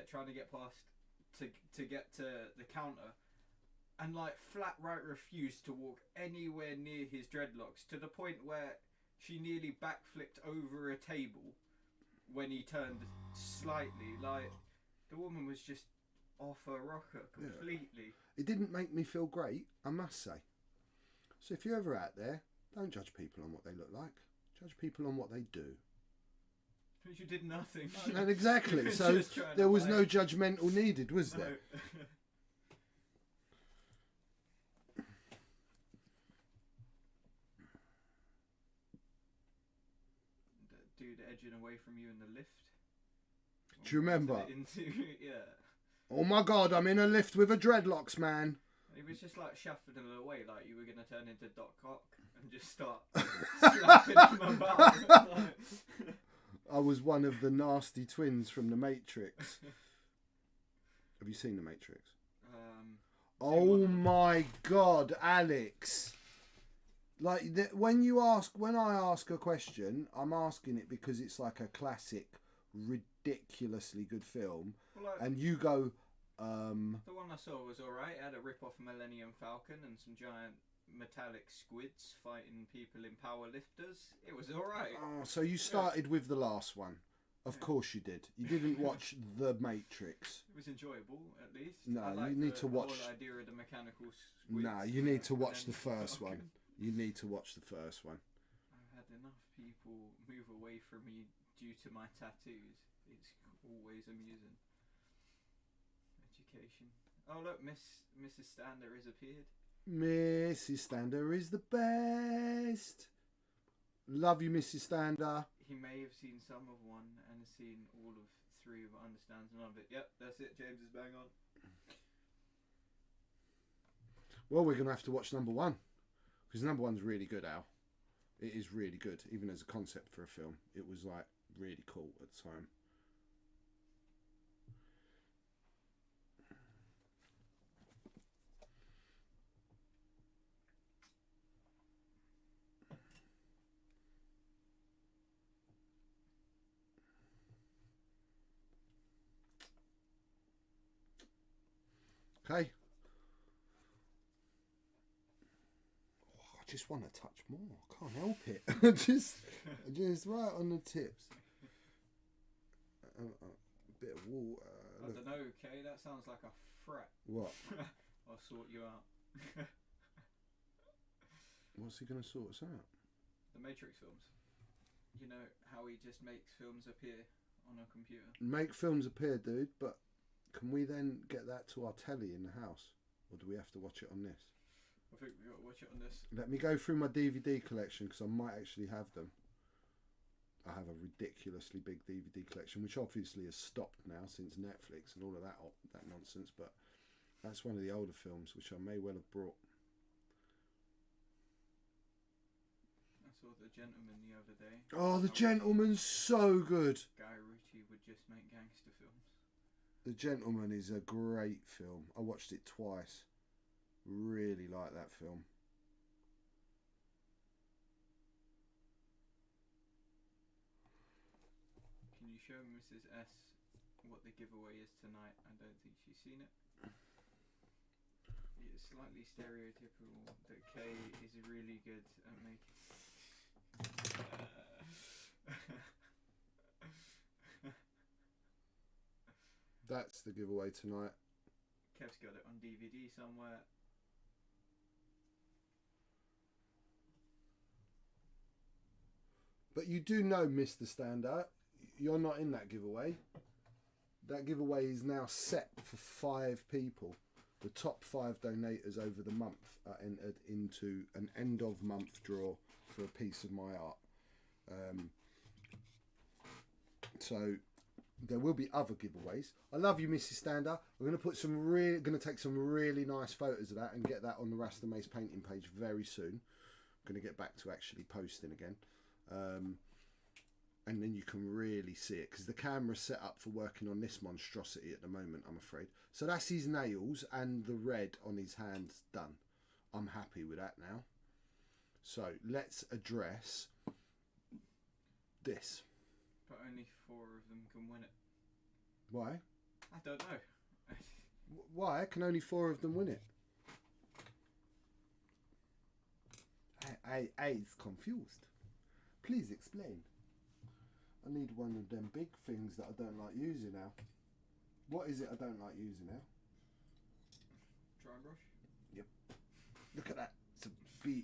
trying to get past to get to the counter, and like flat right refused to walk anywhere near his dreadlocks, to the point where she nearly backflipped over a table when he turned slightly. Like, the woman was just off her rocker completely. Yeah. It didn't make me feel great, I must say. So if you're ever out there, don't judge people on what they look like. Judge people on what they do. But you did nothing. And exactly. You were So just trying there to was buy no it. judgmental needed, was No. there? The dude edging away from you in the lift. Do you remember? Yeah. Oh my God, I'm in a lift with a dreadlocks man. He was just like shuffling it away, like you were gonna turn into Doc Cock and just start slapping him about. Like... I was one of the nasty twins from The Matrix. Have you seen The Matrix? Oh my God, Alex! Like when I ask a question, I'm asking it because it's like a classic, ridiculously good film, Well, like, and you go. the one I saw was alright. It had a rip-off Millennium Falcon and some giant metallic squids fighting people in power lifters. It was alright. Oh, so you started with the last one. Of course you did. You didn't watch The Matrix. It was enjoyable, at least. No, I you liked need to the watch. whole idea of the mechanical squids. No, you need to watch and the first Falcon. one. You need to watch the first one. I've had enough people move away from me due to my tattoos. It's always amusing. Education. Oh look, Mrs. Stander has appeared. Mrs. Stander is the best. Love you, Mrs. Stander. He may have seen some of one and has seen all of three, but understands none of it. Yep, that's it. James is bang on. Well, we're going to have to watch number one. Because number one's really good, Al. It is really good. Even as a concept for a film. It was like really cool at the time. Okay. Oh, I just want to touch more. I can't help it. just right on the tips. A bit of water. I don't know, Kay. That sounds like a threat. What? I'll sort you out. What's he going to sort us out? The Matrix films. You know how he just makes films appear on a computer. Make films appear, dude, but can we then get that to our telly in the house? Or do we have to watch it on this? I think we got to watch it on this. Let me go through my DVD collection because I might actually have them. I have a ridiculously big DVD collection, which obviously has stopped now since Netflix and all of that nonsense. But that's one of the older films, which I may well have brought. I saw The Gentleman the other day. Oh, The Gentleman's so good. Guy Ritchie would just make gangster films. The Gentleman is a great film. I watched it twice. Really like that film. Can you show Mrs. S what the giveaway is tonight? I don't think she's seen it. It's slightly stereotypical that Kay is really good at making... That's the giveaway tonight. Kev's got it on DVD somewhere. But you do know, Mr. Stander, you're not in that giveaway. That giveaway is now set for 5 people. The top 5 donators over the month are entered into an end of month draw for a piece of my art. So there will be other giveaways. I love you, Mrs. Stander. We're going to put going to take some really nice photos of that and get that on the Rasta Mace painting page very soon. I'm going to get back to actually posting again. And then you can really see it because the camera's set up for working on this monstrosity at the moment, I'm afraid. So that's his nails and the red on his hands done. I'm happy with that now. So let's address this. But only 4 of them can win it. Why? I don't know. Why can only 4 of them win it? I's confused. Please explain. I need one of them big things that I don't like using now. What is it I don't like using now? Dry brush? Yep. Look at that.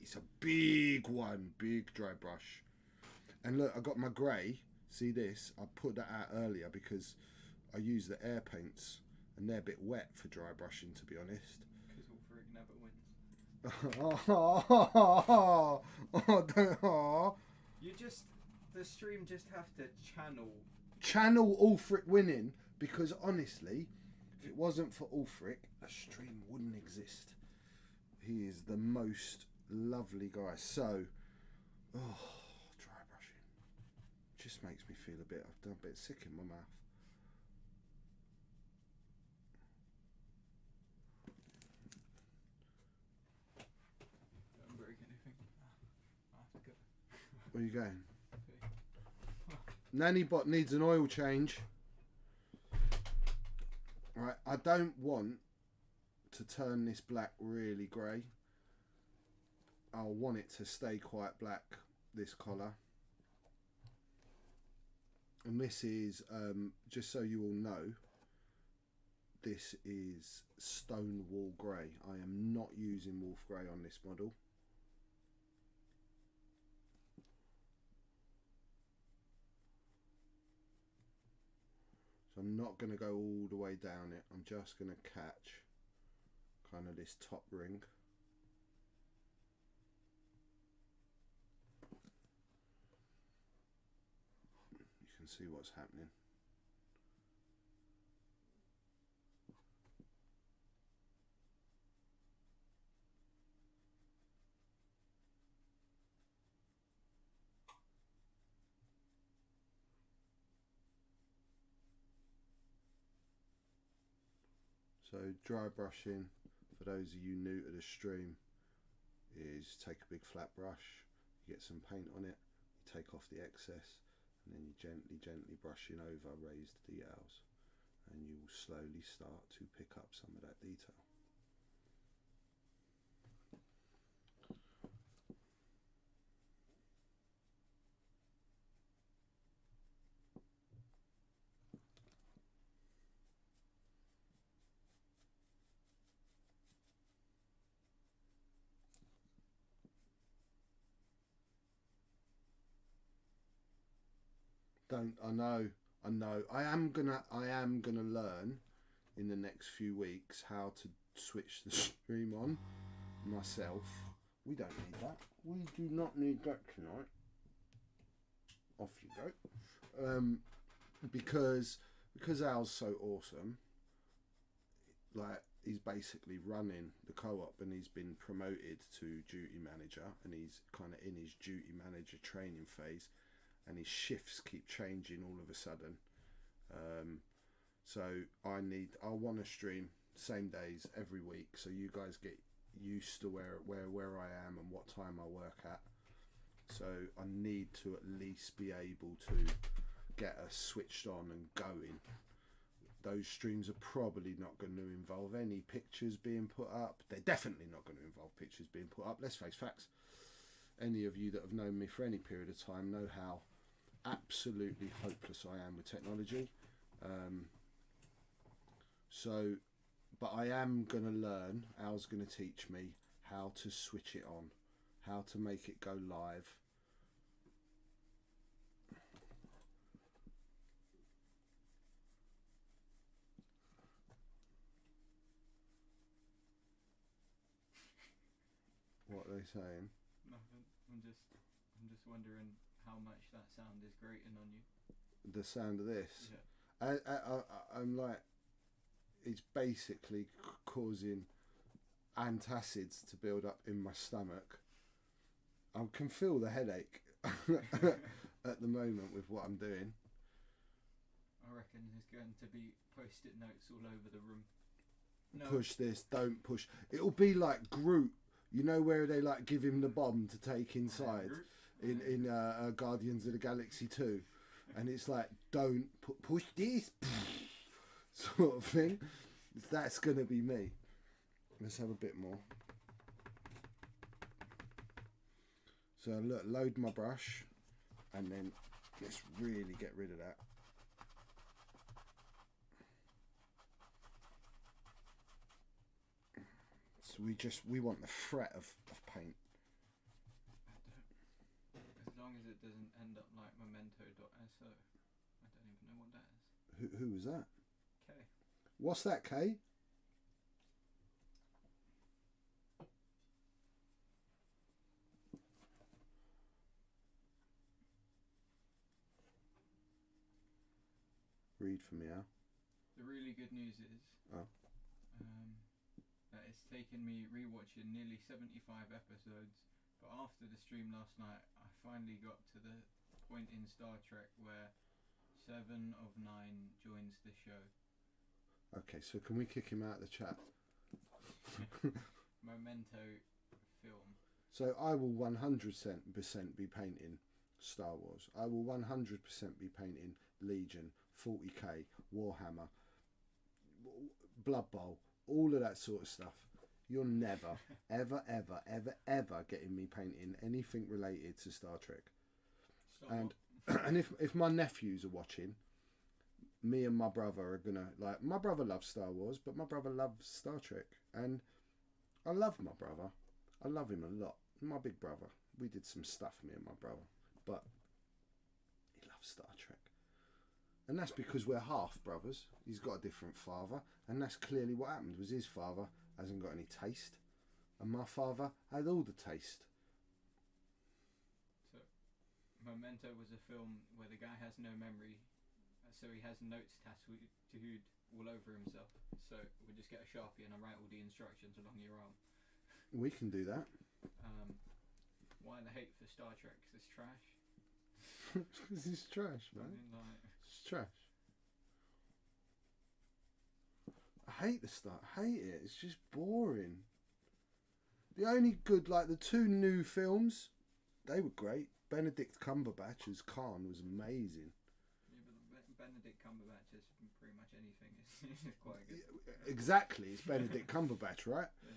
It's a big one. Big dry brush. And look, I got my grey. See this? I put that out earlier because I use the air paints and they're a bit wet for dry brushing, to be honest. Because Ulfric never wins. You just, the stream just have to channel Ulfric winning, because honestly, if it wasn't for Ulfric, a stream wouldn't exist. He is the most lovely guy. So, dry brushing just makes me feel I've done a bit sick in my mouth. Don't break anything. I have to go. Where are you going? Nannybot needs an oil change. Right, I don't want to turn this black really grey. I want it to stay quite black, this collar. And this is, just so you all know, this is Stonewall Grey. I am not using Wolf Grey on this model. So I'm not going to go all the way down it. I'm just going to catch kind of this top ring. You can see what's happening. So dry brushing, for those of you new to the stream, is take a big flat brush, you get some paint on it, you take off the excess, and then you gently brushing over raised details, and you will slowly start to pick up some of that detail. I know. I am gonna learn in the next few weeks how to switch the stream on myself. We don't need that. We do not need that tonight. Off you go. Because Al's so awesome. Like, he's basically running the co-op and he's been promoted to duty manager, and he's kind of in his duty manager training phase. And his shifts keep changing all of a sudden, so I want to stream same days every week, so you guys get used to where I am and what time I work at. So I need to at least be able to get us switched on and going. Those streams are probably not going to involve any pictures being put up. They're definitely not going to involve pictures being put up. Let's face facts. Any of you that have known me for any period of time know how absolutely hopeless I am with technology. But I am going to learn. Al's going to teach me how to switch it on, how to make it go live. What are they saying? Nothing. I'm just wondering how much that sound is grating on you. The sound of this? Yeah. I'm like, it's basically causing antacids to build up in my stomach. I can feel the headache at the moment with what I'm doing. I reckon there's going to be post-it notes all over the room. No. Push this, don't push. It'll be like Groot. You know where they like give him the bomb to take inside in Guardians of the Galaxy 2, and it's like, don't push this sort of thing. That's gonna be me. Let's have a bit more. So look, load my brush, and then let's really get rid of that. So we want the threat of paint. As long as it doesn't end up like memento.so. Who was that? Okay. What's that, Kay? Read for me, Al. The really good news is that it's taken me rewatching nearly 75 episodes, but after the stream last night, I finally got to the point in Star Trek where 7 of 9 joins the show. Okay, so can we kick him out of the chat? Memento film. So I will 100% be painting Star Wars. I will 100% be painting Legion, 40k, Warhammer, Blood Bowl, all of that sort of stuff. You're never, ever, ever, ever, ever getting me painting anything related to Star Trek. And if my nephews are watching, me and my brother are gonna, like, my brother loves Star Wars, but my brother loves Star Trek, and I love my brother. I love him a lot. My big brother. We did some stuff, me and my brother, but he loves Star Trek. And that's because we're half brothers. He's got a different father, and that's clearly what happened. Was his father hasn't got any taste, and my father had all the taste. So, Memento was a film where the guy has no memory, so he has notes tattooed all over himself. So we just get a Sharpie and I write all the instructions along your arm. We can do that. Why the hate for Star Trek? 'Cause it's trash. Because it's trash, man. I mean, like, It's trash. I hate the start. I hate it. It's just boring. The only good, like the two new films, they were great. Benedict Cumberbatch as Khan was amazing. yeah, but Benedict Cumberbatch is pretty much anything. It's quite good. Exactly, it's Benedict Cumberbatch, right? Yeah.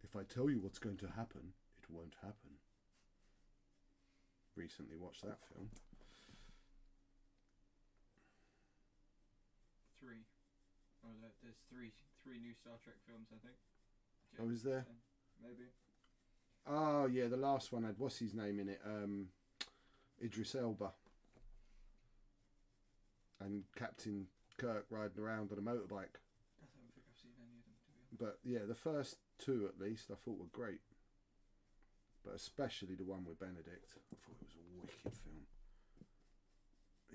If I tell you what's going to happen, it won't happen. Recently watched that film. 3. Oh, there's three new Star Trek films, I think. Oh, is there? Maybe. Oh yeah, the last one had what's his name in it? Idris Elba. And Captain Kirk riding around on a motorbike. I don't think I've seen any of them, to be honest. But yeah, the first two at least I thought were great. But especially the one with Benedict. I thought it was a wicked film.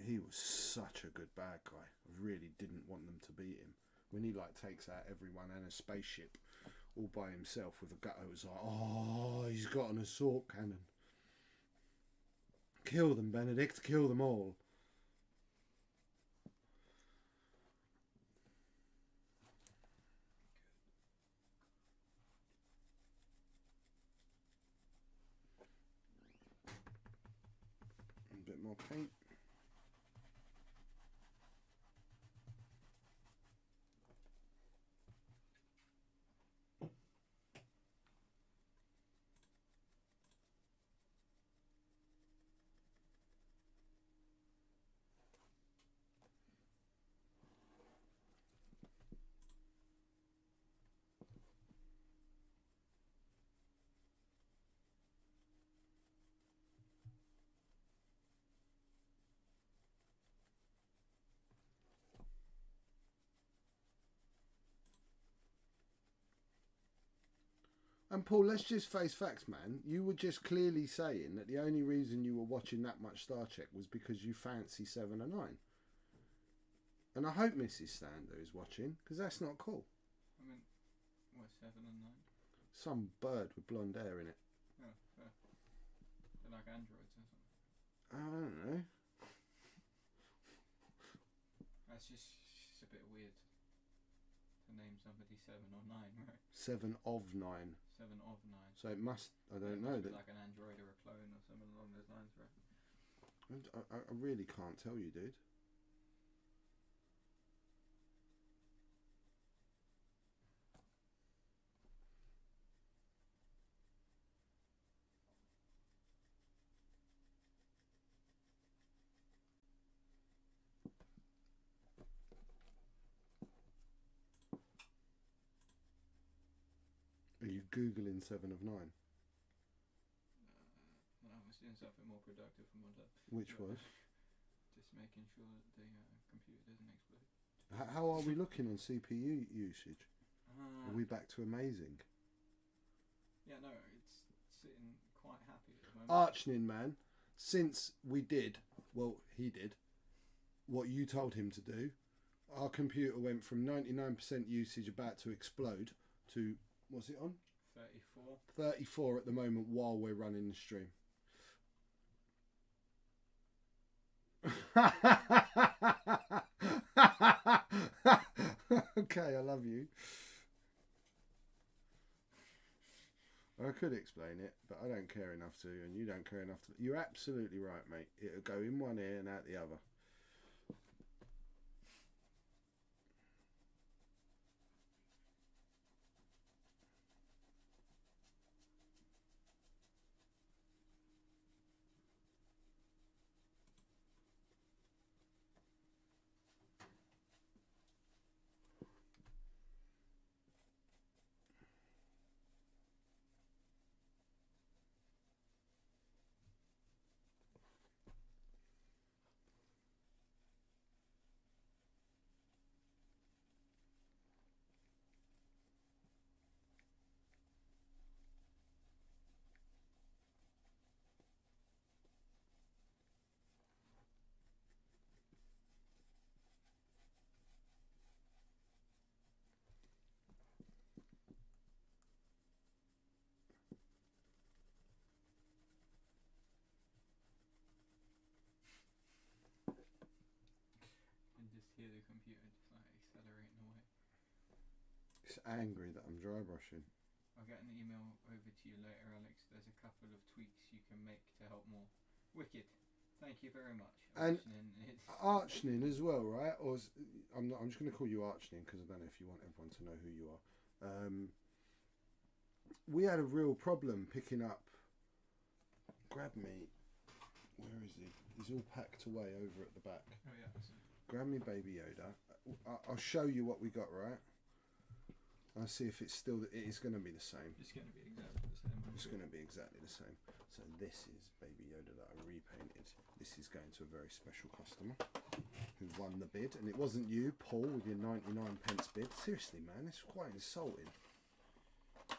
He was such a good bad guy. I really didn't want them to beat him. When he like takes out everyone and a spaceship all by himself with a gun, it was like, oh, he's got an assault cannon. Kill them, Benedict, kill them all. A bit more paint. And Paul, let's just face facts, man. You were just clearly saying that the only reason you were watching that much Star Trek was because you fancy 7 and 9. And I hope Mrs. Stander is watching, because that's not cool. I mean, what, 7 and 9? Some bird with blonde hair in it. Oh, fair. They're like androids or something. I don't know. That's just a bit weird to name somebody 7 or 9, right? 7 of 9. 7 of 9. So it must, I don't It know. must be That like an android or a clone or something along those lines, right? I really can't tell you, dude. Are you Googling 7 of 9? No, I was doing something more productive for my dad. Which But, was? Just making sure that the computer doesn't explode. How are we looking on CPU usage? Are we back to amazing? Yeah, no, it's sitting quite happy at the moment. Archning, man, since he did what you told him to do, our computer went from 99% usage about to explode to, what's it on? 34. 34 at the moment while we're running the stream. Okay, I love you. I could explain it, but I don't care enough to, and you don't care enough to. You're absolutely right, mate. It'll go in one ear and out the other. And just hear the computer just like accelerating away. It's angry that I'm dry brushing. I'll get an email over to you later, Alex. There's a couple of tweaks you can make to help more. Wicked. Thank you very much. And Archning as well, right? I'm just going to call you Archning because I don't know if you want everyone to know who you are. We had a real problem picking up. Grab me. Where is he? He's all packed away over at the back. Oh yeah. Grab me, Baby Yoda. I'll show you what we got, right? I'll see if it's still. It is going to be the same. It's going to be exactly the same. It's going to be exactly the same. So this is Baby Yoda that I repainted. This is going to a very special customer who won the bid, and it wasn't you, Paul, with your 99p bid. Seriously, man, it's quite insulting.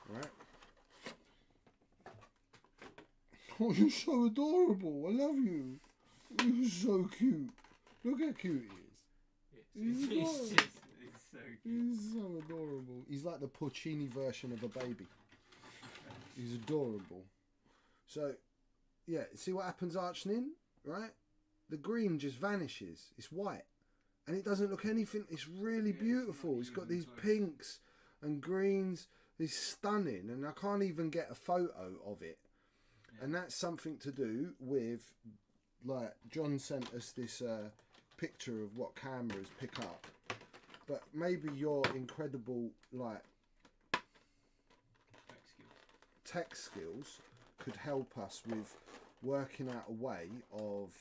Right? Oh, you're so adorable. I love you. You're so cute. Look how cute he is. It's so cute. He's so adorable. He's like the Porcini version of a baby. He's adorable. So, yeah, see what happens arching, right? The green just vanishes. It's white. And it doesn't look anything. It's really beautiful. It's got these pinks and greens. It's stunning. And I can't even get a photo of it. Yeah. And that's something to do with, like, John sent us this picture of what cameras pick up. But maybe your incredible, like, tech skills could help us with working out a way of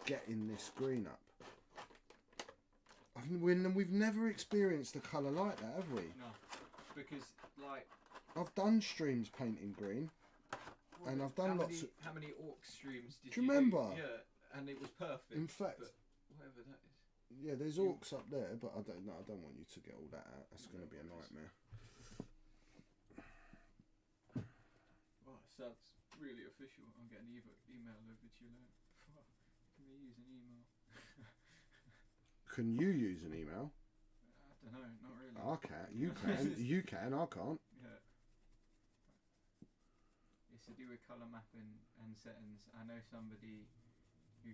getting this green up. We've never experienced a colour like that, have we? No, because, like, I've done streams painting green, and I've done lots of... How many orc streams did you remember? Yeah, and it was perfect. In fact... But whatever that is. Yeah, there's orcs up there, but I don't want you to get all that out. That's going to be a nightmare. Oh, that's really official. I'm getting an email over to you later. Can we use an email? Can you use an email? I don't know, not really. I can. You can. You can. I can't. Yeah. It's to do with colour mapping and settings. I know somebody who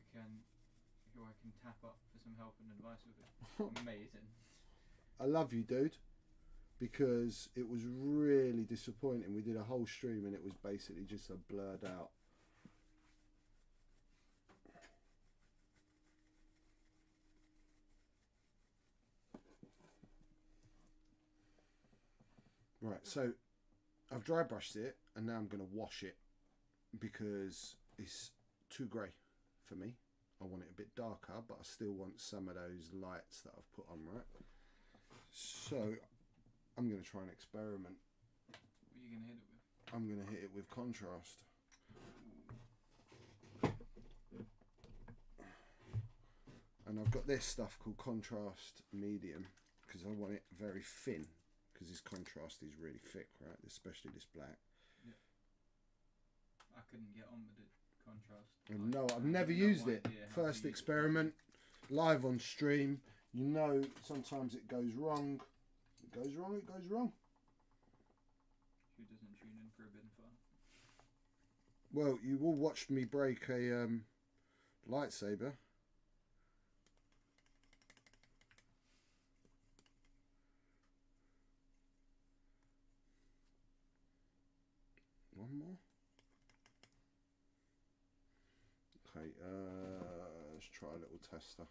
I can tap up for some help and advice with it. Amazing. I love you, dude, because it was really disappointing. We did a whole stream and it was basically just a blurred out. Right, so I've dry brushed it and now I'm going to wash it because it's too grey for me. I want it a bit darker, but I still want some of those lights that I've put on, right? So I'm going to try and experiment. What are you going to hit it with? I'm going to hit it with contrast. And I've got this stuff called contrast medium because I want it very thin because this contrast is really thick, right? Especially this black. Yeah. I couldn't get on with the contrast. No, I've never used it. First experiment, live on stream. You know, sometimes it goes wrong. It goes wrong. It goes wrong. Who doesn't tune in for a bit of fun? Well, you all watched me break a lightsaber. One more. Okay, let's try a little tester.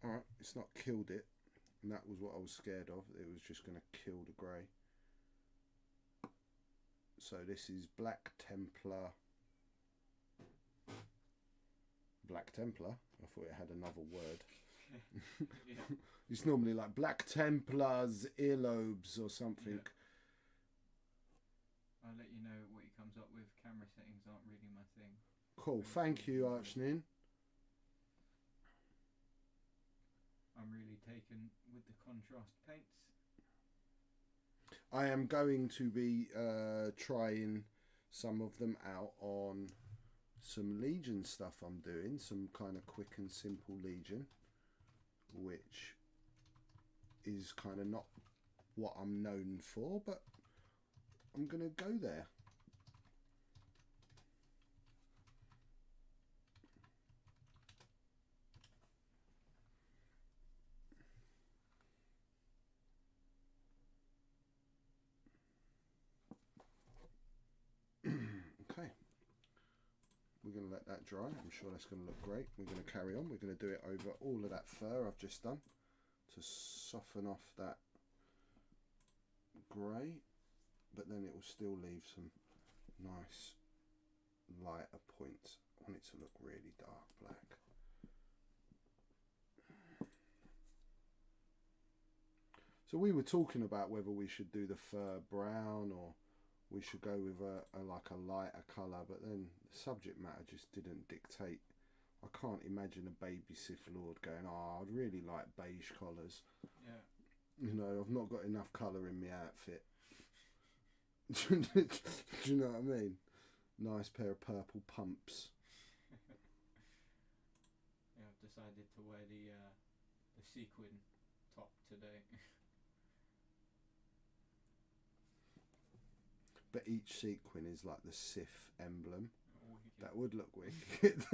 Alright, it's not killed it, and that was what I was scared of. It was just going to kill the grey. So this is Black Templar. Black Templar? I thought it had another word. Yeah. It's normally like Black Templars earlobes or something. Yeah. I'll let you know what he comes up with. Camera settings aren't really my thing. Cool, thank you, Archnin. I'm really taken with the contrast paints. I am going to be trying some of them out on some Legion stuff I'm doing, some kind of quick and simple Legion, which is kind of not what I'm known for, but I'm going to go there. Okay, we're going to let that dry. I'm sure that's going to look great. We're going to carry on. We're going to do it over all of that fur I've just done to soften off that grey, but then it will still leave some nice lighter points. I want it to look really dark black. So we were talking about whether we should do the fur brown or we should go with a like a lighter colour, but then the subject matter just didn't dictate. I can't imagine a baby Sith Lord going, oh, I'd really like beige collars. Yeah. You know, I've not got enough colour in my outfit. Do you know what I mean? Nice pair of purple pumps. Yeah, I've decided to wear the sequin top today. But each sequin is like the Sith emblem. Wicked. That would look wicked.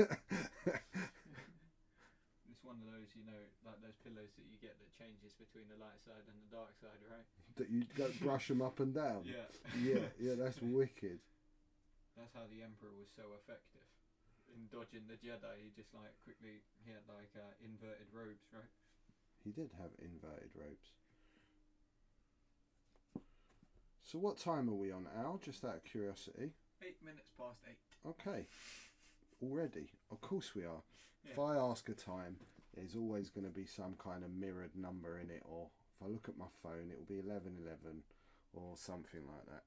It's one of those, you know, like those pillows that you get that changes between the light side and the dark side, right? That you go brush them up and down. Yeah. Yeah, that's wicked. That's how the Emperor was so effective. In dodging the Jedi, he just like quickly, he had like inverted robes, right? He did have inverted robes. So what time are we on, Al? Just out of curiosity. 8 minutes past 8. Okay. Already? Of course we are. Yeah. If I ask a time, there's always going to be some kind of mirrored number in it, or if I look at my phone, it will be 11:11 or something like that.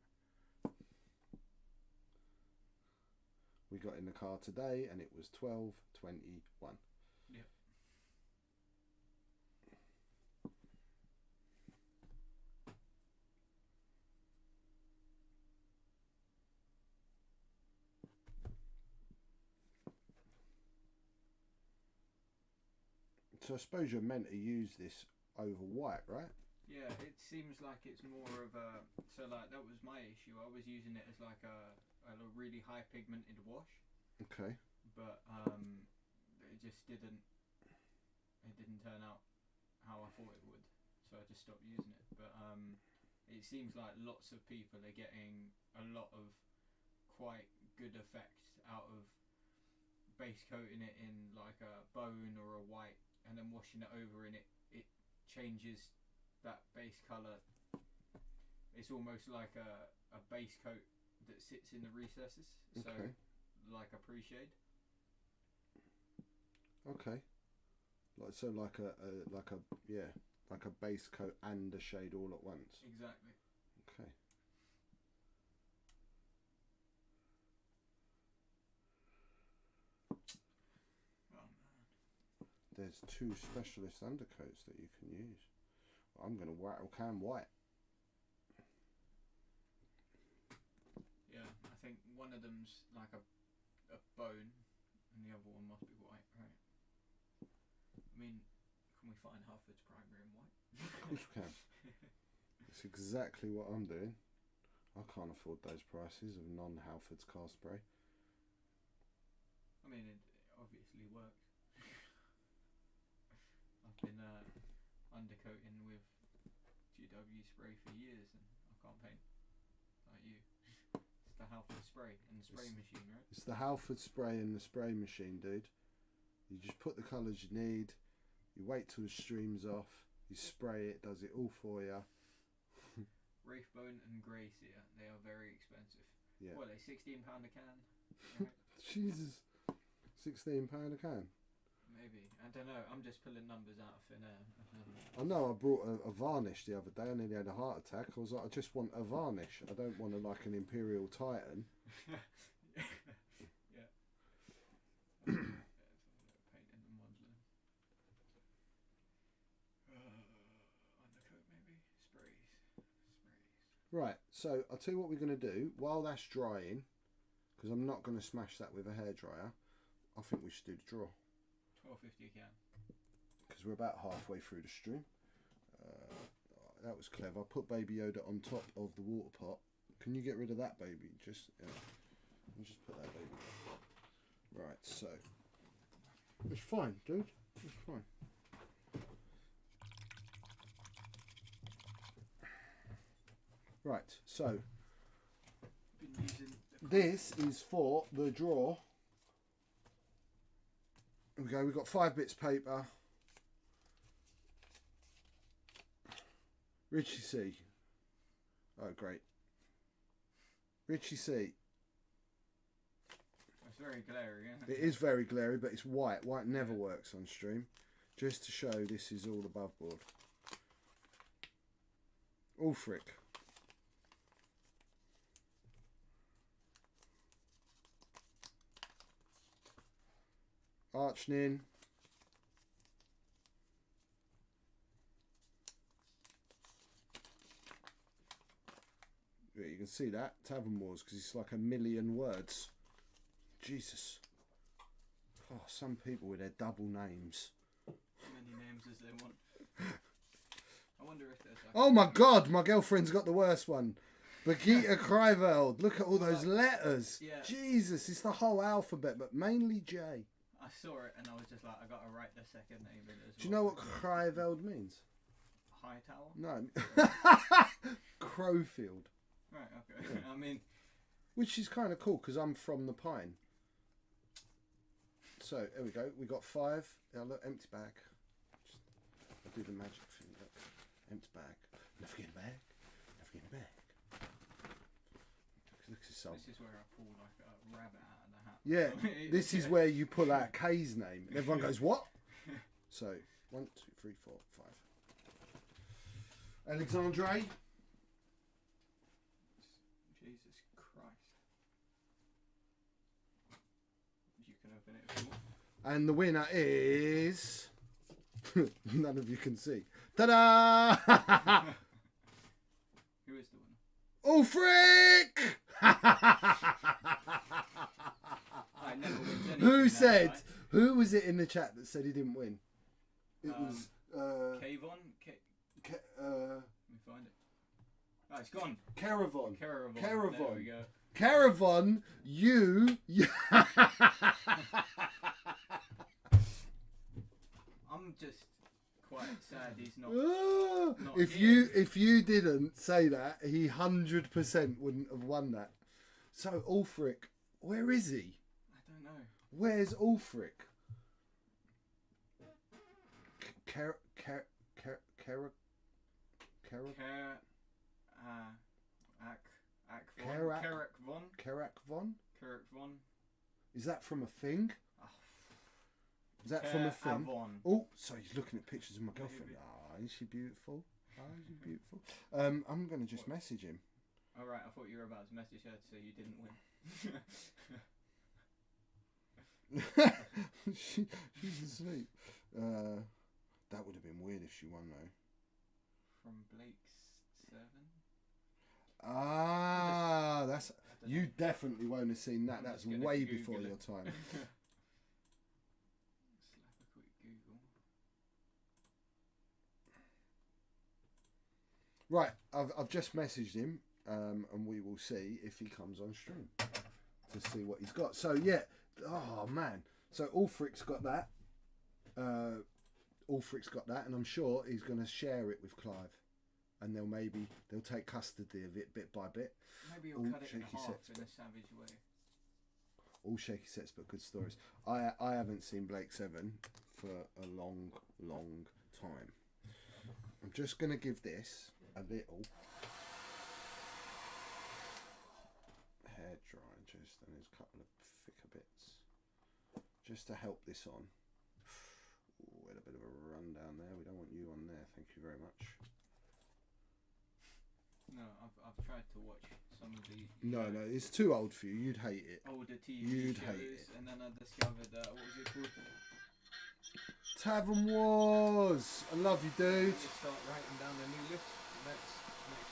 We got in the car today and it was 12:21. Yeah. So I suppose you're meant to use this over white, right? Yeah, it seems like it's more of a, so like that was my issue. I was using it as like a really high pigmented wash. Okay. But it just didn't turn out how I thought it would, so I just stopped using it. But it seems like lots of people are getting a lot of quite good effects out of base coating it in like a bone or a white and then washing it over, and it changes that base colour. It's almost like a base coat that sits in the recesses, so Okay. like a pre-shade. Okay. Like a yeah. like a base coat and a shade all at once. Exactly. Okay. Oh man. There's 2 specialist undercoats that you can use. I'm going to rattle can white. Yeah, I think one of them's like a bone, and the other one must be white, right? I mean, can we find Harford's primary in white? Of course we can. It's exactly what I'm doing. I can't afford those prices of non-Halfords car spray. I mean, it obviously works. I've been undercoating with GW spray for years, and I can't paint like you. It's the Halford spray and the spray machine, right? It's the Halford spray and the spray machine, dude. You just put the colours you need, you wait till the stream's off, you spray it, does it all for you. Wraithbone and Grey Seer, they are very expensive. Yeah. What are they, £16 a can? Right? Jesus. £16 a can. Maybe. I don't know. I'm just pulling numbers out of thin air. I know I brought a varnish the other day. I nearly had a heart attack. I was like, I just want a varnish. I don't want like an Imperial Titan. Yeah. Painting and modelling. Undercoat maybe? Sprays. Right, so I'll tell you what we're going to do. While that's drying, because I'm not going to smash that with a hairdryer, I think we should do the draw. £12.50 a can. Because we're about halfway through the stream. That was clever. I put Baby Yoda on top of the water pot. Can you get rid of that, baby? Just, yeah. Let me just put that baby there. Right, so. It's fine, dude. It's fine. Right, so. This is for the draw. Here we go. We've got 5 bits paper. Richie C. Oh, great. Richie C. It's very glary, isn't it? It is very glary, but it's white. White never works on stream. Just to show this is all above board. Ulfric. Archnin. Yeah, you can see that. Tavern Wars, because it's like 1,000,000 words. Jesus. Oh, some people with their double names. As many names as they want. I wonder if there's like... Oh my god, my girlfriend's got the worst one. Birgitta Kriveld. Look at all those letters. Yeah. Jesus, it's the whole alphabet, but mainly J. I saw it and I was just like, I gotta write the second name in as well. Do you know what Kriveld means? High tower? No. Crowfield. Right, okay. I mean... Which is kind of cool, because I'm from the Pine. So, there we go. We got 5. Now look, empty bag. I'll do the magic thing. Look. Empty bag. Never forget the bag. Never forget the bag. This is where I pull like a rabbit out of the hat. Yeah, this is where you pull out Kay's name. And everyone goes, what? So, 1, 2, 3, 4, 5. Alexandre. Jesus Christ. You can open it if you want. And the winner is... None of you can see. Ta-da! Who is the winner? Ulfric! I never wins anything. Who said? Who was it in the chat that said he didn't win? It was Kayvon? let me find it. Oh, it's gone. Caravon. Caravon. Caravon. There we go. Caravon, you. I'm just quite sad he's not. Not if here. you didn't say that, he 100% wouldn't have won that. So Ulfric, where is he? I don't know. Where's Ulfric? Carrick Von. Is that from a thing? Oh. Is that from a thing? Avon. Oh, sorry, he's looking at pictures of my girlfriend. Maybe. Oh, isn't she beautiful? Oh, isn't she beautiful? I'm going to just message him. All right, I thought you were about to message her to say you didn't win. She's asleep. That would have been weird if she won though. From Blake's 7. That's you definitely won't have seen that. That's way before your time. Slap a quick Google. Right, I've just messaged him, and we will see if he comes on stream to see what he's got. So yeah, oh man, so Ulfric's got that. Ulfric's got that, and I'm sure he's going to share it with Clive, and they'll take custody of it bit by bit. Maybe he'll cut it in half in a savage way. All shaky sets, but good stories. I haven't seen Blake 7 for a long time. I'm just going to give this a little hair dry, and there's a couple of thicker bits just to help this on. Ooh, we had a bit of a rundown there. We don't want you on there. Thank you very much. No, I've tried to watch some of the. No, it's too old for you. You'd hate it. Older TV You'd shows, hate it. and then I discovered what was it called? Tavern Wars. I love you, dude. Just start writing down a new list next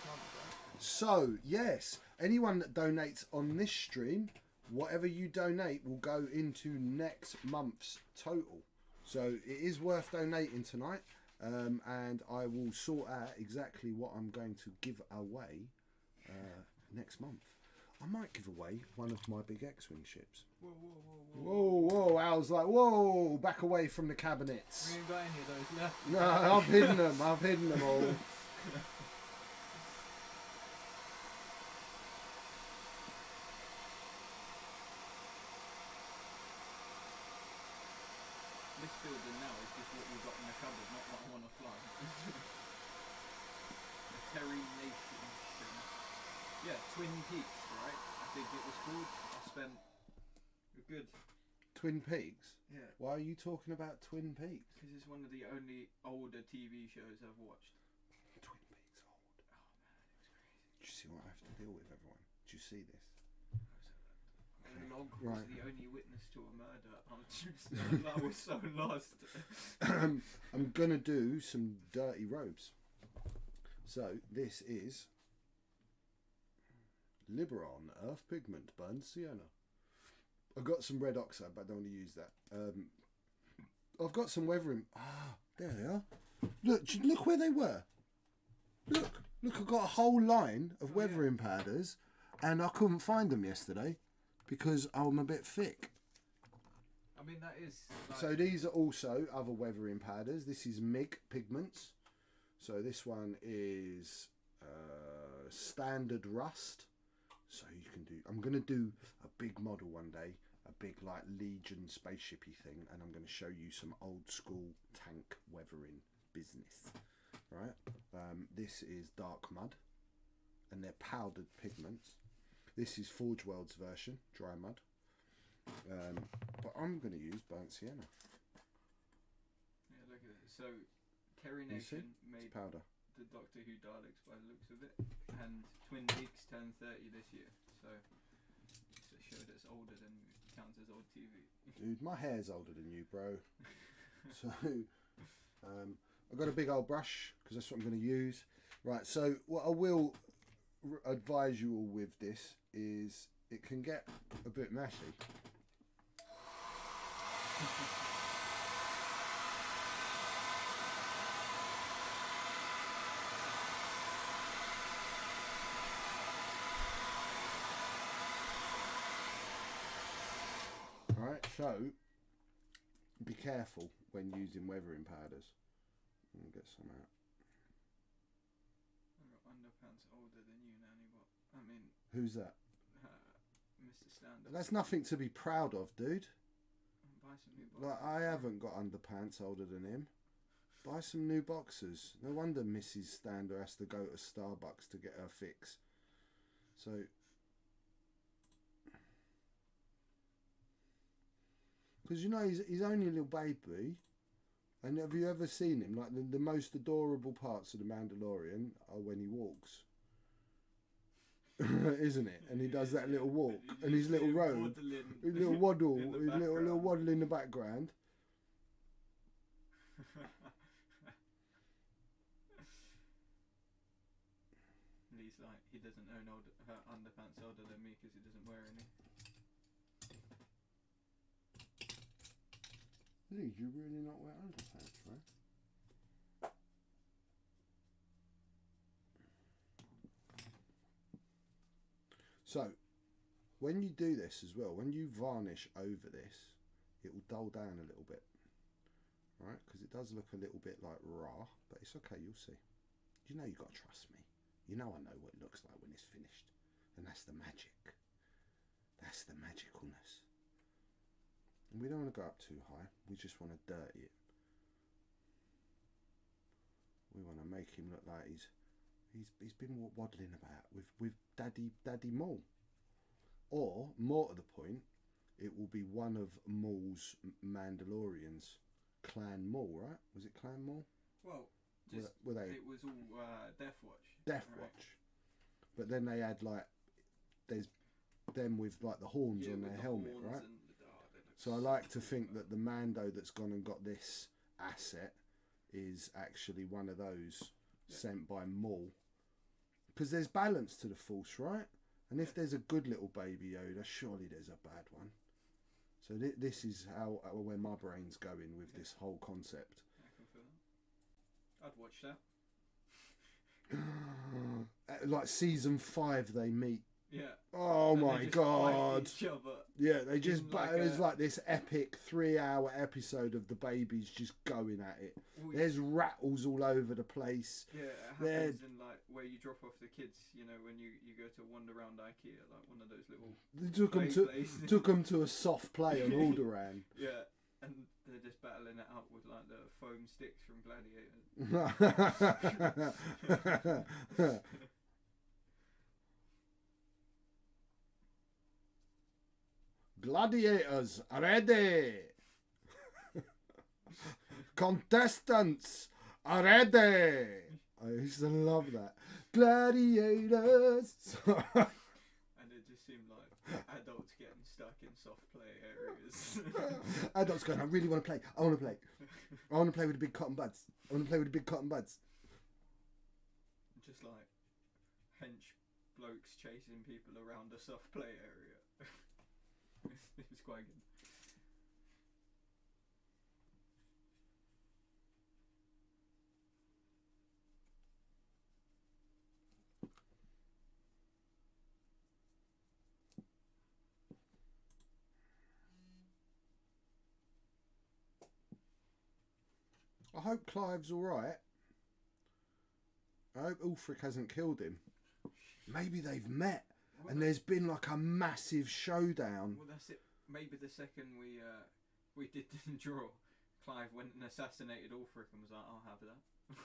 month, right? So, yes, anyone that donates on this stream, whatever you donate will go into next month's total. So it is worth donating tonight, and I will sort out exactly what I'm going to give away next month. I might give away one of my big X-Wing ships. Whoa. I was like, whoa, back away from the cabinets. We ain't got any of those left. No, I've hidden them. I've hidden them all. This building now is just what we've got in the cupboard, not what I want to fly. The Terry Nation. Yeah, Twin Peaks, right? I think it was called. I spent a good... Twin Peaks? Yeah. Why are you talking about Twin Peaks? Because it's one of the only older TV shows I've watched. Twin Peaks old. Oh man, it was crazy. Do you see what I have to deal with, everyone? Do you see this? The log was Right. the only witness to a murder. I was so lost. I'm going to do some dirty robes. So, this is Liberon Earth Pigment Burned Sienna. I've got some red oxide, but I don't want to use that. I've got some weathering. Ah, there they are. Look where they were. Look, I've got a whole line of weathering powders, and I couldn't find them yesterday because I'm a bit thick. I mean, that is... Like... So these are also other weathering powders. This is MIG pigments. So this one is standard rust. So you can do... I'm going to do a big model one day. A big like Legion spaceshipy thing. And I'm going to show you some old school tank weathering business. Right? This is dark mud. And they're powdered pigments. This is Forge World's version. Dry mud. But I'm going to use burnt sienna. Yeah, look at it. So, Terry Nation made powder. The Doctor Who Daleks by the looks of it, and Twin Peaks turned 30 this year, so it's a show that's older than counts as old TV. Dude, my hair's older than you, bro. So, I've got a big old brush because that's what I'm going to use. Right. So, what I will advise you all with this is it can get a bit messy. Alright, so be careful when using weathering powders. I'll get some out. I've got underpants older than you, Nanny, but I mean... Who's that? Mr. Stand-Up. That's nothing to be proud of, dude. Buy some new boxers. Like, I haven't got underpants older than him. Buy some new boxers. No wonder Mrs. Stander has to go to Starbucks to get her fix. So, because you know he's only a little baby, And have you ever seen him? Like the most adorable parts of the Mandalorian are when he walks. Isn't it? And he does that little walk and his little robe, his little waddle, his little waddle in the background. And he's like, he doesn't own her underpants older than me because he doesn't wear any. Please, you really not wear underpants, right? So, when you do this as well, when you varnish over this, it will dull down a little bit, right? Because it does look a little bit like raw, but it's okay, you'll see. You know you've got to trust me. You know I know what it looks like when it's finished. And that's the magic. That's the magicalness. And we don't want to go up too high. We just want to dirty it. We want to make him look like he's been waddling about with Daddy Maul. Or, more to the point, it will be one of Maul's Mandalorians. Clan Maul, right? Was it Clan Maul? Well, were they? It was all Death Watch. Death Watch. But then they had like, there's them with like the horns on their helmet, right? So I like to think that the Mando that's gone and got this asset is actually one of those sent by Maul. Because there's balance to the Force, right? And if there's a good little baby Yoda, surely there's a bad one. So this is where my brain's going with this whole concept. I can feel that. I'd watch that. Like season 5 they meet. Yeah. Oh my god. Yeah, they just it's like this epic 3-hour episode of the babies just going at it. There's rattles all over the place. Yeah, it happens in like where you drop off the kids, you know, when you go to wander around IKEA, like one of those little took them to a soft play on Alderaan. Yeah, and they're just battling it out with like the foam sticks from Gladiator. Gladiators are ready. Contestants are ready. I used to love that. Gladiators. And it just seemed like adults getting stuck in soft play areas. Adults going, I really want to play. I want to play. I want to play with the big cotton buds. I want to play with the big cotton buds. Just like hench blokes chasing people around a soft play area. It was quite good. I hope Clive's alright. I hope Ulfric hasn't killed him. Maybe they've met. And there's been like a massive showdown. Well, that's it. Maybe the second we didn't draw, Clive went and assassinated Ulfric and was like, I'll have that.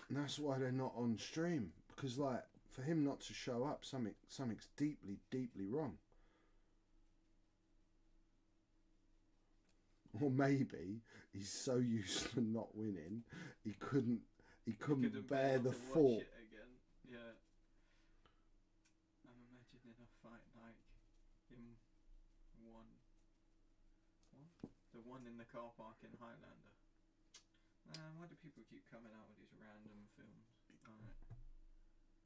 And that's why they're not on stream. Because like, for him not to show up, something's deeply, deeply wrong. Or maybe he's so used to not winning, he couldn't bear the thought. Yeah. I'm imagining a fight like in the one in the car park in Highlander. Why do people keep coming out with these random films? Right.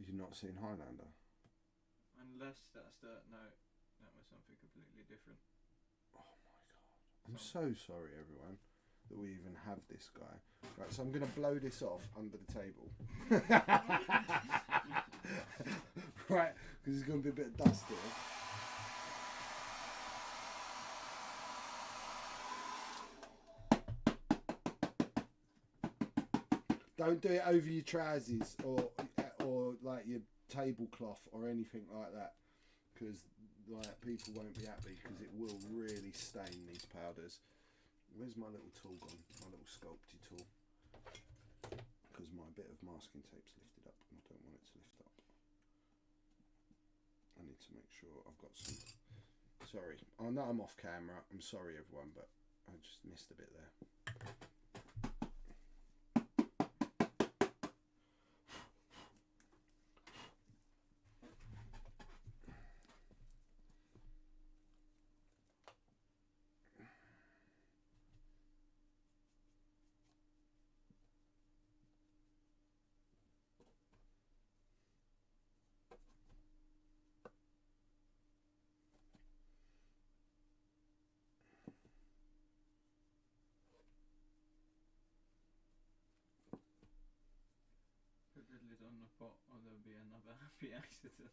You've not seen Highlander? Unless that was something completely different. Oh my god. I'm so sorry everyone that we even have this guy. Right, so I'm going to blow this off under the table. Right, because there's going to be a bit of dust here. Don't do it over your trousers or like your tablecloth or anything like that, because like people won't be happy, because it will really stain these powders. Where's my little tool gone? My little sculpty tool. Because my bit of masking tape's lifted up and I don't want it to lift up. I need to make sure I've got some. Sorry, I know I'm off camera. I'm sorry everyone, but I just missed a bit there. spot, or there'll be another happy accident.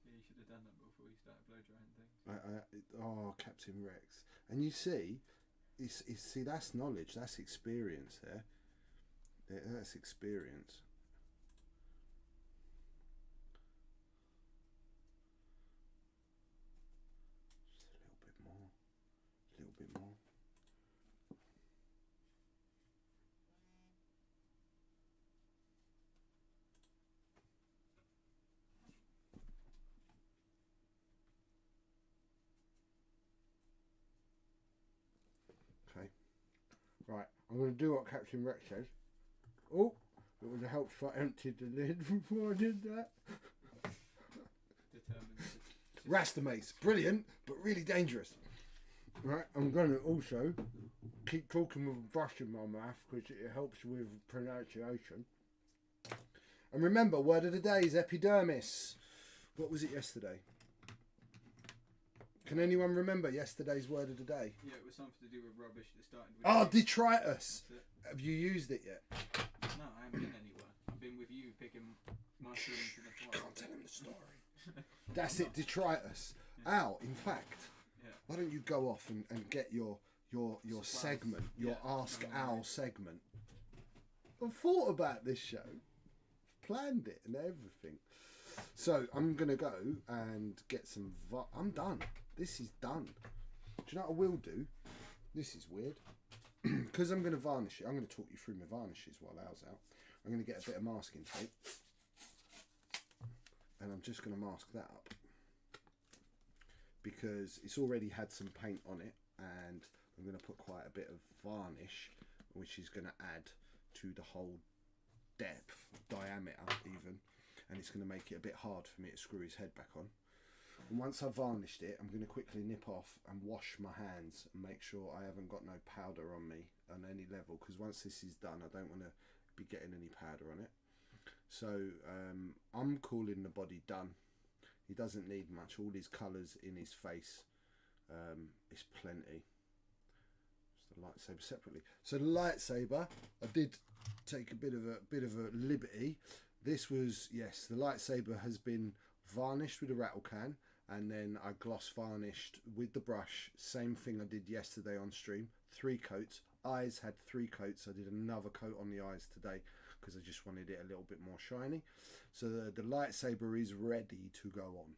Yeah, you should have done that before you started blow drying things. Oh, Captain Rex. And you see, see that's knowledge, that's experience there. That's experience. Just a little bit more. A little bit more. Okay. Right, I'm going to do what Captain Rex says. Oh, it would have helped if I emptied the lid before I did that. Rastamace, brilliant, but really dangerous. Right, I'm going to also keep talking with a brush in my mouth because it helps with pronunciation. And remember, word of the day is epidermis. What was it yesterday? Can anyone remember yesterday's word of the day? Yeah, it was something to do with rubbish that started with... Oh, detritus! Have you used it yet? No, I haven't been anywhere. I've been with you picking mushrooms in the I forest. can't tell him the story. That's it, detritus. Yeah. Al, in fact, why don't you go off and get your segment, your Ask Al segment. I've thought about this show, planned it and everything. So I'm going to go and get some... I'm done. This is done. Do you know what I will do? This is weird. Because I'm going to varnish it. I'm going to talk you through my varnishes while Al's out. I'm going to get a bit of masking tape. And I'm just going to mask that up. Because it's already had some paint on it. And I'm going to put quite a bit of varnish, which is going to add to the whole depth, diameter even. And it's going to make it a bit hard for me to screw his head back on. And once I've varnished it, I'm going to quickly nip off and wash my hands and make sure I haven't got no powder on me on any level, because once this is done, I don't want to be getting any powder on it. So I'm calling the body done. He doesn't need much. All his colours in his face is plenty. Just the lightsaber separately. So the lightsaber, I did take a bit of a liberty. This was, yes, the lightsaber has been varnished with a rattle can, and then I gloss varnished with the brush. Same thing I did yesterday on stream. 3 coats. Eyes had 3 coats. I did another coat on the eyes today because I just wanted it a little bit more shiny. So the lightsaber is ready to go on,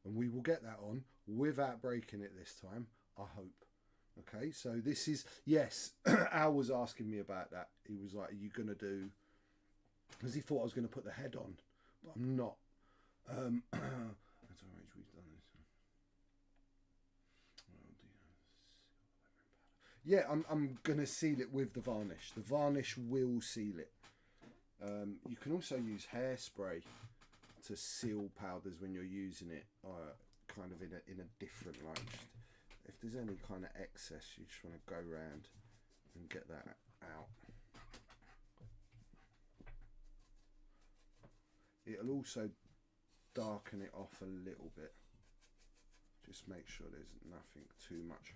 and we will get that on without breaking it this time, I hope. Okay, so this is, yes, Al was asking me about that. He was like, are you going to do... Because he thought I was going to put the head on, but I'm not. That's all right, we've done this. Yeah, I'm going to seal it with the varnish. The varnish will seal it. You can also use hairspray to seal powders when you're using it, kind of in a different light. If there's any kind of excess, you just want to go around and get that out. It'll also darken it off a little bit. Just make sure there's nothing too much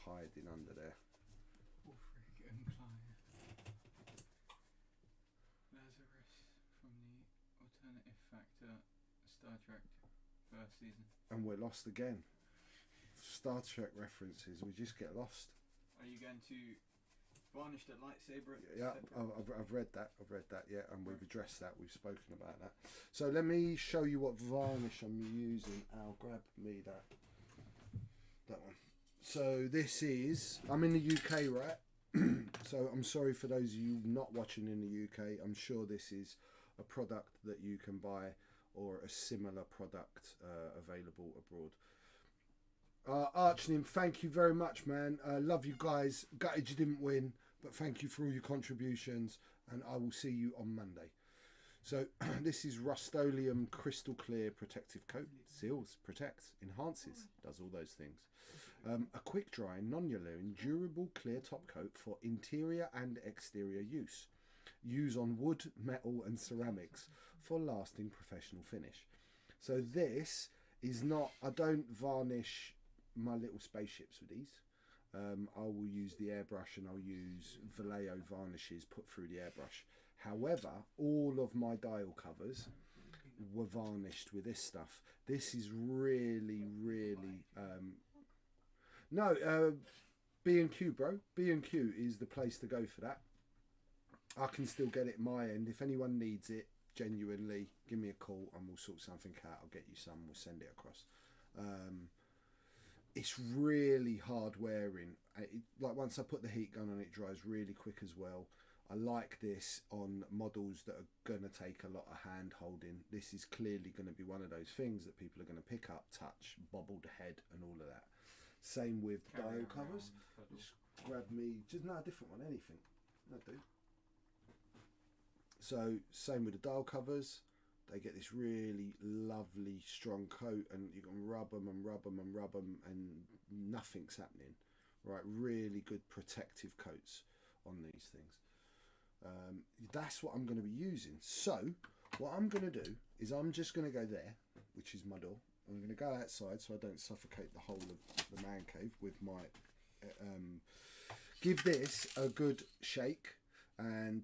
hiding under there. Ulfric and Clive. Lazarus from the Alternative Factor Star Trek first season. And we're lost again. Star Trek references, we just get lost. Are you going to varnish the lightsaber? Yeah, I've read that. Yeah, and we've addressed that. We've spoken about that. So let me show you what varnish I'm using. Al, grab me that one. So this is, I'm in the UK, right? So I'm sorry for those of you not watching in the UK. I'm sure this is a product that you can buy, or a similar product available abroad. Archnim, thank you very much, man. Love you guys. Gutted you didn't win, but thank you for all your contributions, and I will see you on Monday. So this is Rust-Oleum Crystal Clear Protective Coat. Seals, protects, enhances, does all those things. A quick dry, non-yellowing, durable clear top coat for interior and exterior use. Use on wood, metal and ceramics for lasting professional finish. So this is not, I don't varnish my little spaceships with these. I will use the airbrush, and I'll use Vallejo varnishes put through the airbrush. However, all of my dial covers were varnished with this stuff. This is really, really no, B&Q, bro. B&Q is the place to go for that. I can still get it at my end. If anyone needs it, genuinely, give me a call and we'll sort something out. I'll get you some. We'll send it across. It's really hard wearing. Like once I put the heat gun on, it dries really quick as well. I like this on models that are going to take a lot of hand holding. This is clearly going to be one of those things that people are going to pick up, touch, bobbled head and all of that. Same with dial covers. Just grab me, just no, a different one, anything. No, do. So same with the dial covers. They get this really lovely strong coat and you can rub them and rub them and rub them and nothing's happening. Right, really good protective coats on these things. That's what I'm going to be using. So what I'm going to do is I'm just going to go there, which is my door. I'm going to go outside so I don't suffocate the whole of the man cave with my give this a good shake, and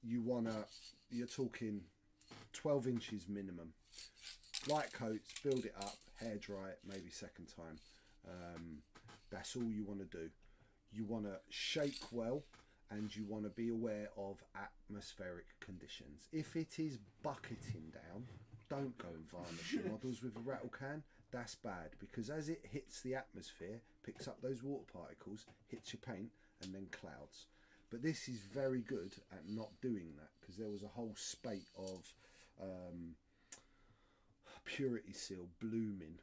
you're talking 12 inches minimum. Light coats, build it up, hair dry it, maybe second time. That's all you want to do. You want to shake well, and you want to be aware of atmospheric conditions. If it is bucketing down, don't go and varnish your models with a rattle can. That's bad, because as it hits the atmosphere, picks up those water particles, hits your paint, and then clouds. But this is very good at not doing that, because there was a whole spate of purity seal blooming,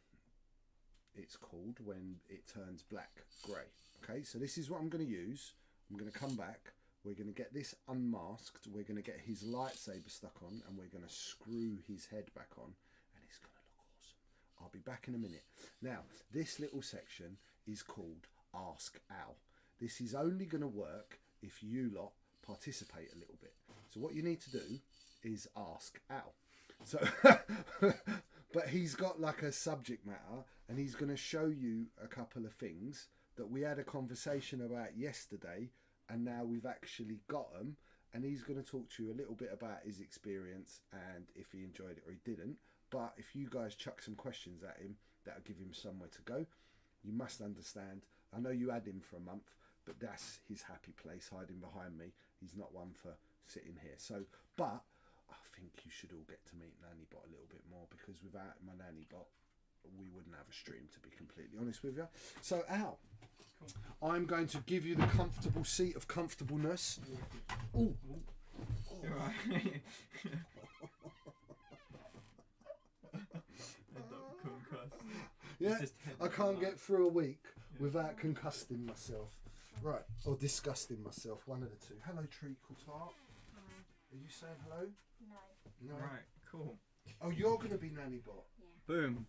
it's called, when it turns black grey. Okay, so this is what I'm going to use. I'm going to come back, we're going to get this unmasked, we're going to get his lightsaber stuck on, and we're going to screw his head back on, and it's going to look awesome. I'll be back in a minute. Now, this little section is called Ask Al. This is only going to work if you lot participate a little bit. So what you need to do is ask Al. So, but he's got like a subject matter, and he's going to show you a couple of things that we had a conversation about yesterday, and now we've actually got them, and he's going to talk to you a little bit about his experience and if he enjoyed it or he didn't. But if you guys chuck some questions at him, that'll give him somewhere to go. You must understand, I know you had him for a month, but that's his happy place, hiding behind me. He's not one for sitting here. So, but I think you should all get to meet Nanny Bot a little bit more, because without my Nanny Bot, we wouldn't have a stream, to be completely honest with you. So, Al, cool. I'm going to give you the comfortable seat of comfortableness. Ooh. You're right. Yeah, I can't get through a week without concussing myself. Right, or disgusting myself, one of the two. Hello, Treacle Tart. Are you saying hello? No. Right, cool. Oh, you're going to be Nanny Bot? Yeah. Boom.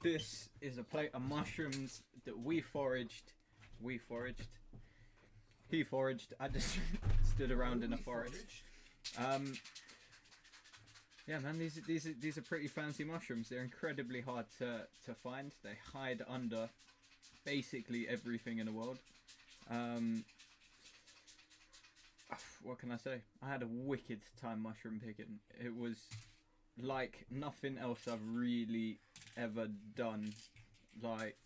This is a plate of mushrooms that we foraged. He foraged. I just stood around in a forest. Yeah, man, these are pretty fancy mushrooms. They're incredibly hard to find. They hide under basically everything in the world. What can I say? I had a wicked time mushroom picking. It was like nothing else I've really ever done. Like,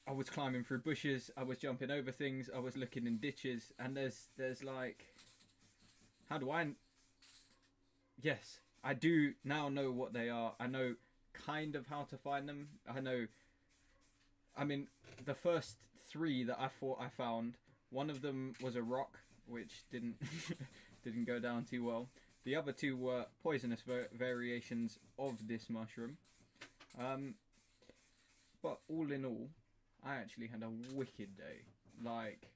I was climbing through bushes, I was jumping over things, I was looking in ditches, and there's like, how do I... Yes, I do now know what they are. I know kind of how to find them. I mean, the first three that I thought I found, one of them was a rock, which didn't didn't go down too well. The other two were poisonous variations of this mushroom. But all in all, I actually had a wicked day. Like,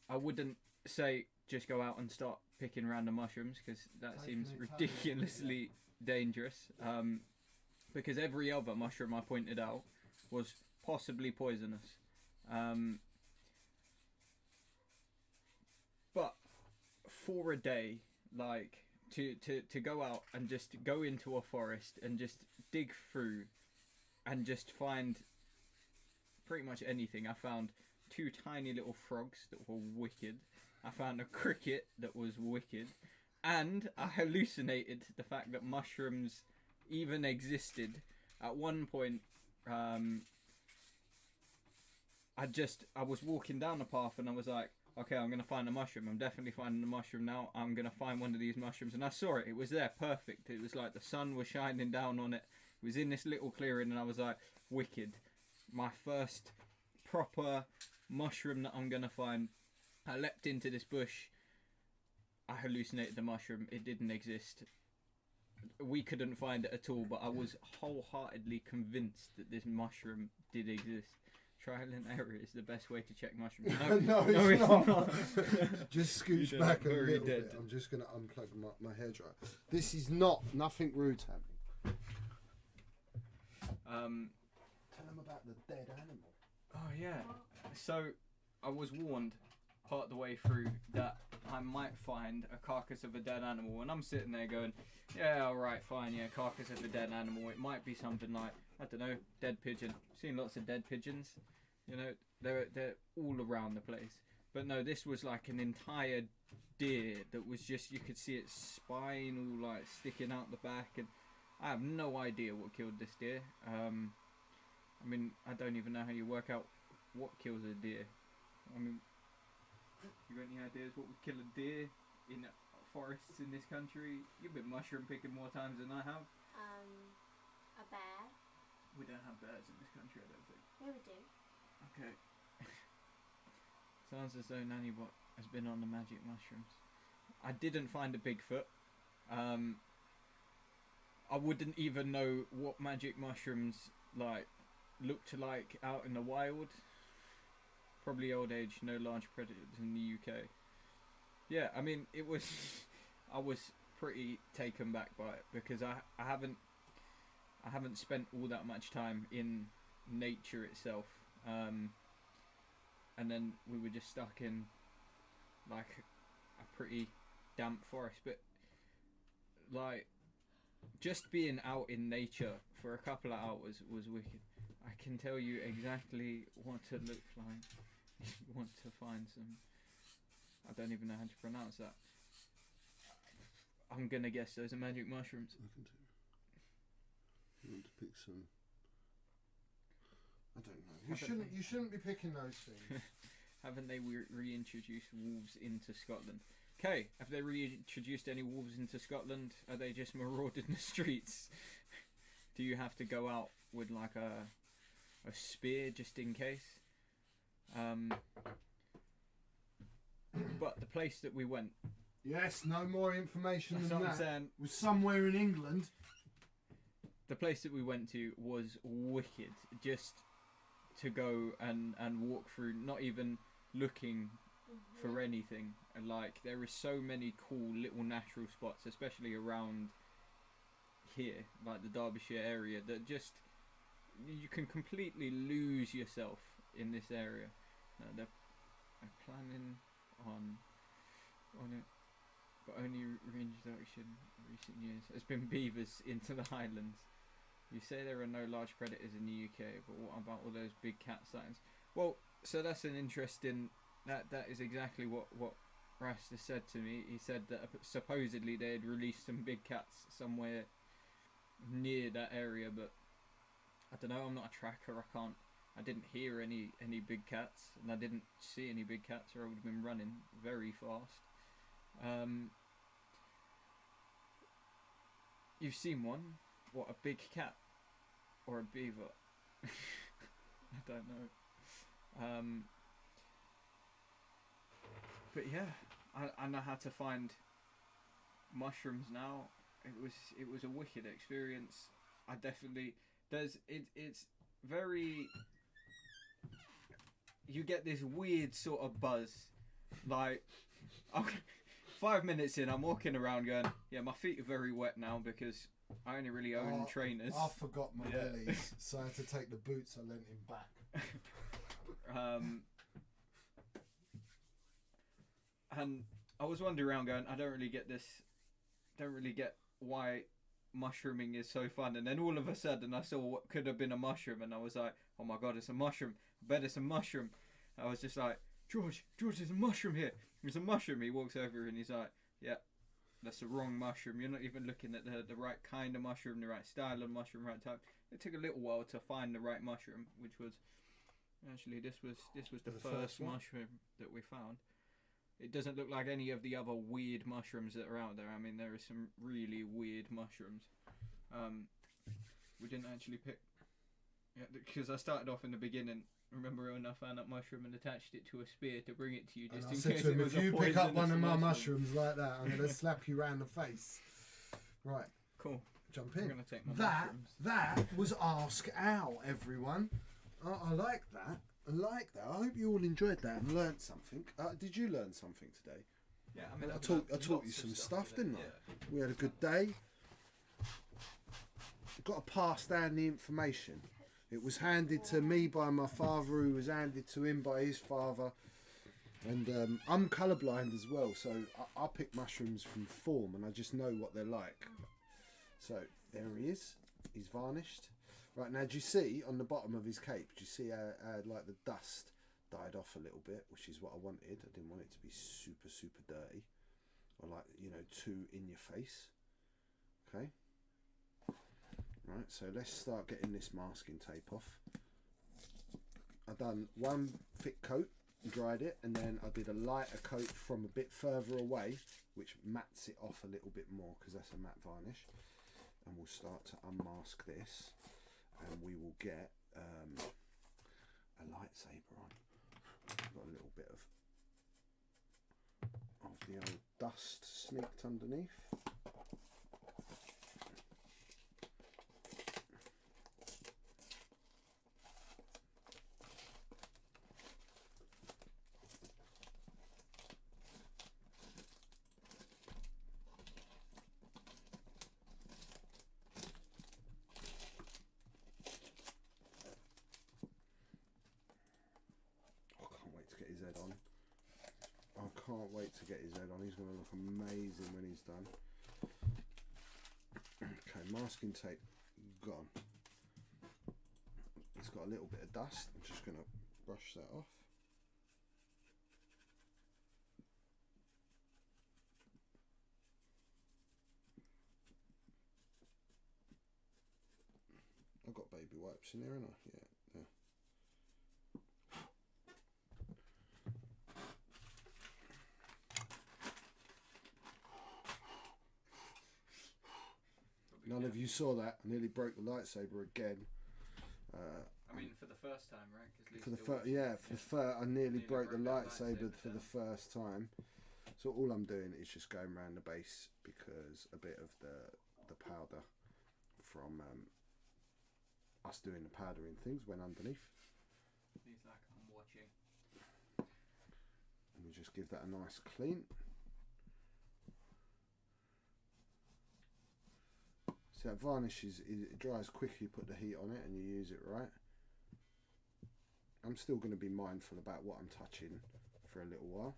I wouldn't say just go out and start picking random mushrooms, because that seems ridiculously dangerous. Because every other mushroom I pointed out was possibly poisonous. But for a day, like, to go out and just go into a forest and just dig through and just find pretty much anything. I found 2 tiny little frogs that were wicked. I found a cricket that was wicked. And I hallucinated the fact that mushrooms even existed. At one point, I was walking down the path and I was like, okay, I'm going to find a mushroom. I'm definitely finding a mushroom now. I'm going to find one of these mushrooms. And I saw it. It was there, perfect. It was like the sun was shining down on it. It was in this little clearing and I was like, wicked. My first proper mushroom that I'm going to find. I leapt into this bush. I hallucinated the mushroom. It didn't exist. We couldn't find it at all, but I was wholeheartedly convinced that this mushroom did exist. Trial and error is the best way to check mushrooms. No, it's not. Just scooch back a little dead. bit. I'm just going to unplug my hairdryer. This is nothing rude happening. Tell them about the dead animal. Oh yeah. So I was warned part of the way through that I might find a carcass of a dead animal, and I'm sitting there going, yeah, alright, fine, yeah, carcass of a dead animal. It might be something like, I don't know, dead pigeon. Seen lots of dead pigeons. You know, they're all around the place. But no, this was like an entire deer that was just, you could see its spine all like sticking out the back, and I have no idea what killed this deer. I mean, I don't even know how you work out what kills a deer. I mean, you got any ideas what would kill a deer in forests in this country? You've been mushroom picking more times than I have. A bear. We don't have bears in this country, I don't think. Yeah, we do. Okay. Sounds as though Nannybot has been on the magic mushrooms. I didn't find a Bigfoot. I wouldn't even know what magic mushrooms like looked like out in the wild. Probably old age, no large predators in the UK. Yeah, I mean, it was. I was pretty taken back by it because I haven't spent all that much time in nature itself. And then we were just stuck in like a pretty damp forest, but like just being out in nature for a couple of hours was wicked. I can tell you exactly what to look like. You want to find some, I don't even know how to pronounce that. I'm gonna guess those are magic mushrooms. I can too. You want to pick some? I don't know. You shouldn't be picking those things. Haven't they reintroduced wolves into Scotland? Okay, have they reintroduced any wolves into Scotland? Are they just marauding the streets? Do you have to go out with like a spear just in case? But the place that we went. Yes, no more information That's than what that. I'm saying. Was somewhere in England. The place that we went to was wicked. Just to go and walk through, not even looking for anything. And like there is so many cool little natural spots, especially around here, like the Derbyshire area, that just you can completely lose yourself in this area. They're planning on it, but only reintroduction in recent years. There's been beavers into the Highlands. You say there are no large predators in the UK, but what about all those big cat sightings? Well, so that's an interesting. That is exactly what Rasta said to me. He said that supposedly they had released some big cats somewhere near that area, but I don't know. I'm not a tracker. I didn't hear any big cats, and I didn't see any big cats, or I would have been running very fast. You've seen one? What, a big cat or a beaver? I don't know. But yeah, I know how to find mushrooms now. It was a wicked experience. I definitely it's very. You get this weird sort of buzz, like. 5 minutes in, I'm walking around going, yeah, my feet are very wet now because I only really own trainers. I forgot my bellies, so I had to take the boots I lent him back. And I was wandering around going, I don't really get why mushrooming is so fun. And then all of a sudden I saw what could have been a mushroom, and I was like, oh my god, it's a mushroom. I bet it's a mushroom. I was just like, George, there's a mushroom here. There's a mushroom. He walks over and he's like, yeah, that's the wrong mushroom. You're not even looking at the right kind of mushroom, the right style of mushroom, right type. It took a little while to find the right mushroom, which was actually this was the first mushroom that we found. It doesn't look like any of the other weird mushrooms that are out there. I mean, there are some really weird mushrooms. We didn't actually pick, because I started off in the beginning. Remember when I found that mushroom and attached it to a spear to bring it to you, just and in I said case to him, it was if you a pick up poisonous one of my mushroom. mushrooms like that, I'm going to slap you round the face. Right. Cool. Jump I'm in. gonna take my mushrooms. That was Ask Al, everyone. I like that. I hope you all enjoyed that and learnt something. Did you learn something today? Yeah, I mean, I taught you some stuff, didn't I? Yeah. We had a good day. Got to pass down the information. It was handed to me by my father, who was handed to him by his father. And I'm colourblind as well, so I pick mushrooms from form and I just know what they're like. So there he is. He's varnished. Right, now do you see on the bottom of his cape, do you see how like the dust died off a little bit, which is what I wanted. I didn't want it to be super, super dirty. Or like, you know, too in your face. Okay. Right, so let's start getting this masking tape off. I've done one thick coat, dried it, and then I did a lighter coat from a bit further away, which mats it off a little bit more because that's a matte varnish. And we'll start to unmask this, and we will get a lightsaber on. Got a little bit of the old dust sneaked underneath. Can't wait to get his head on. He's going to look amazing when he's done. Okay, masking tape gone. It's got a little bit of dust. I'm just going to brush that off. I've got baby wipes in there, haven't I? Yeah. None of you saw that. I nearly broke the lightsaber again. I mean, for the first time, right? I nearly broke the lightsaber for the first time. So all I'm doing is just going around the base because a bit of the powder from us doing the powdering things went underneath. He's like, I'm watching. And we just give that a nice clean. So that varnish it dries quick if you put the heat on it and you use it right. I'm still going to be mindful about what I'm touching for a little while.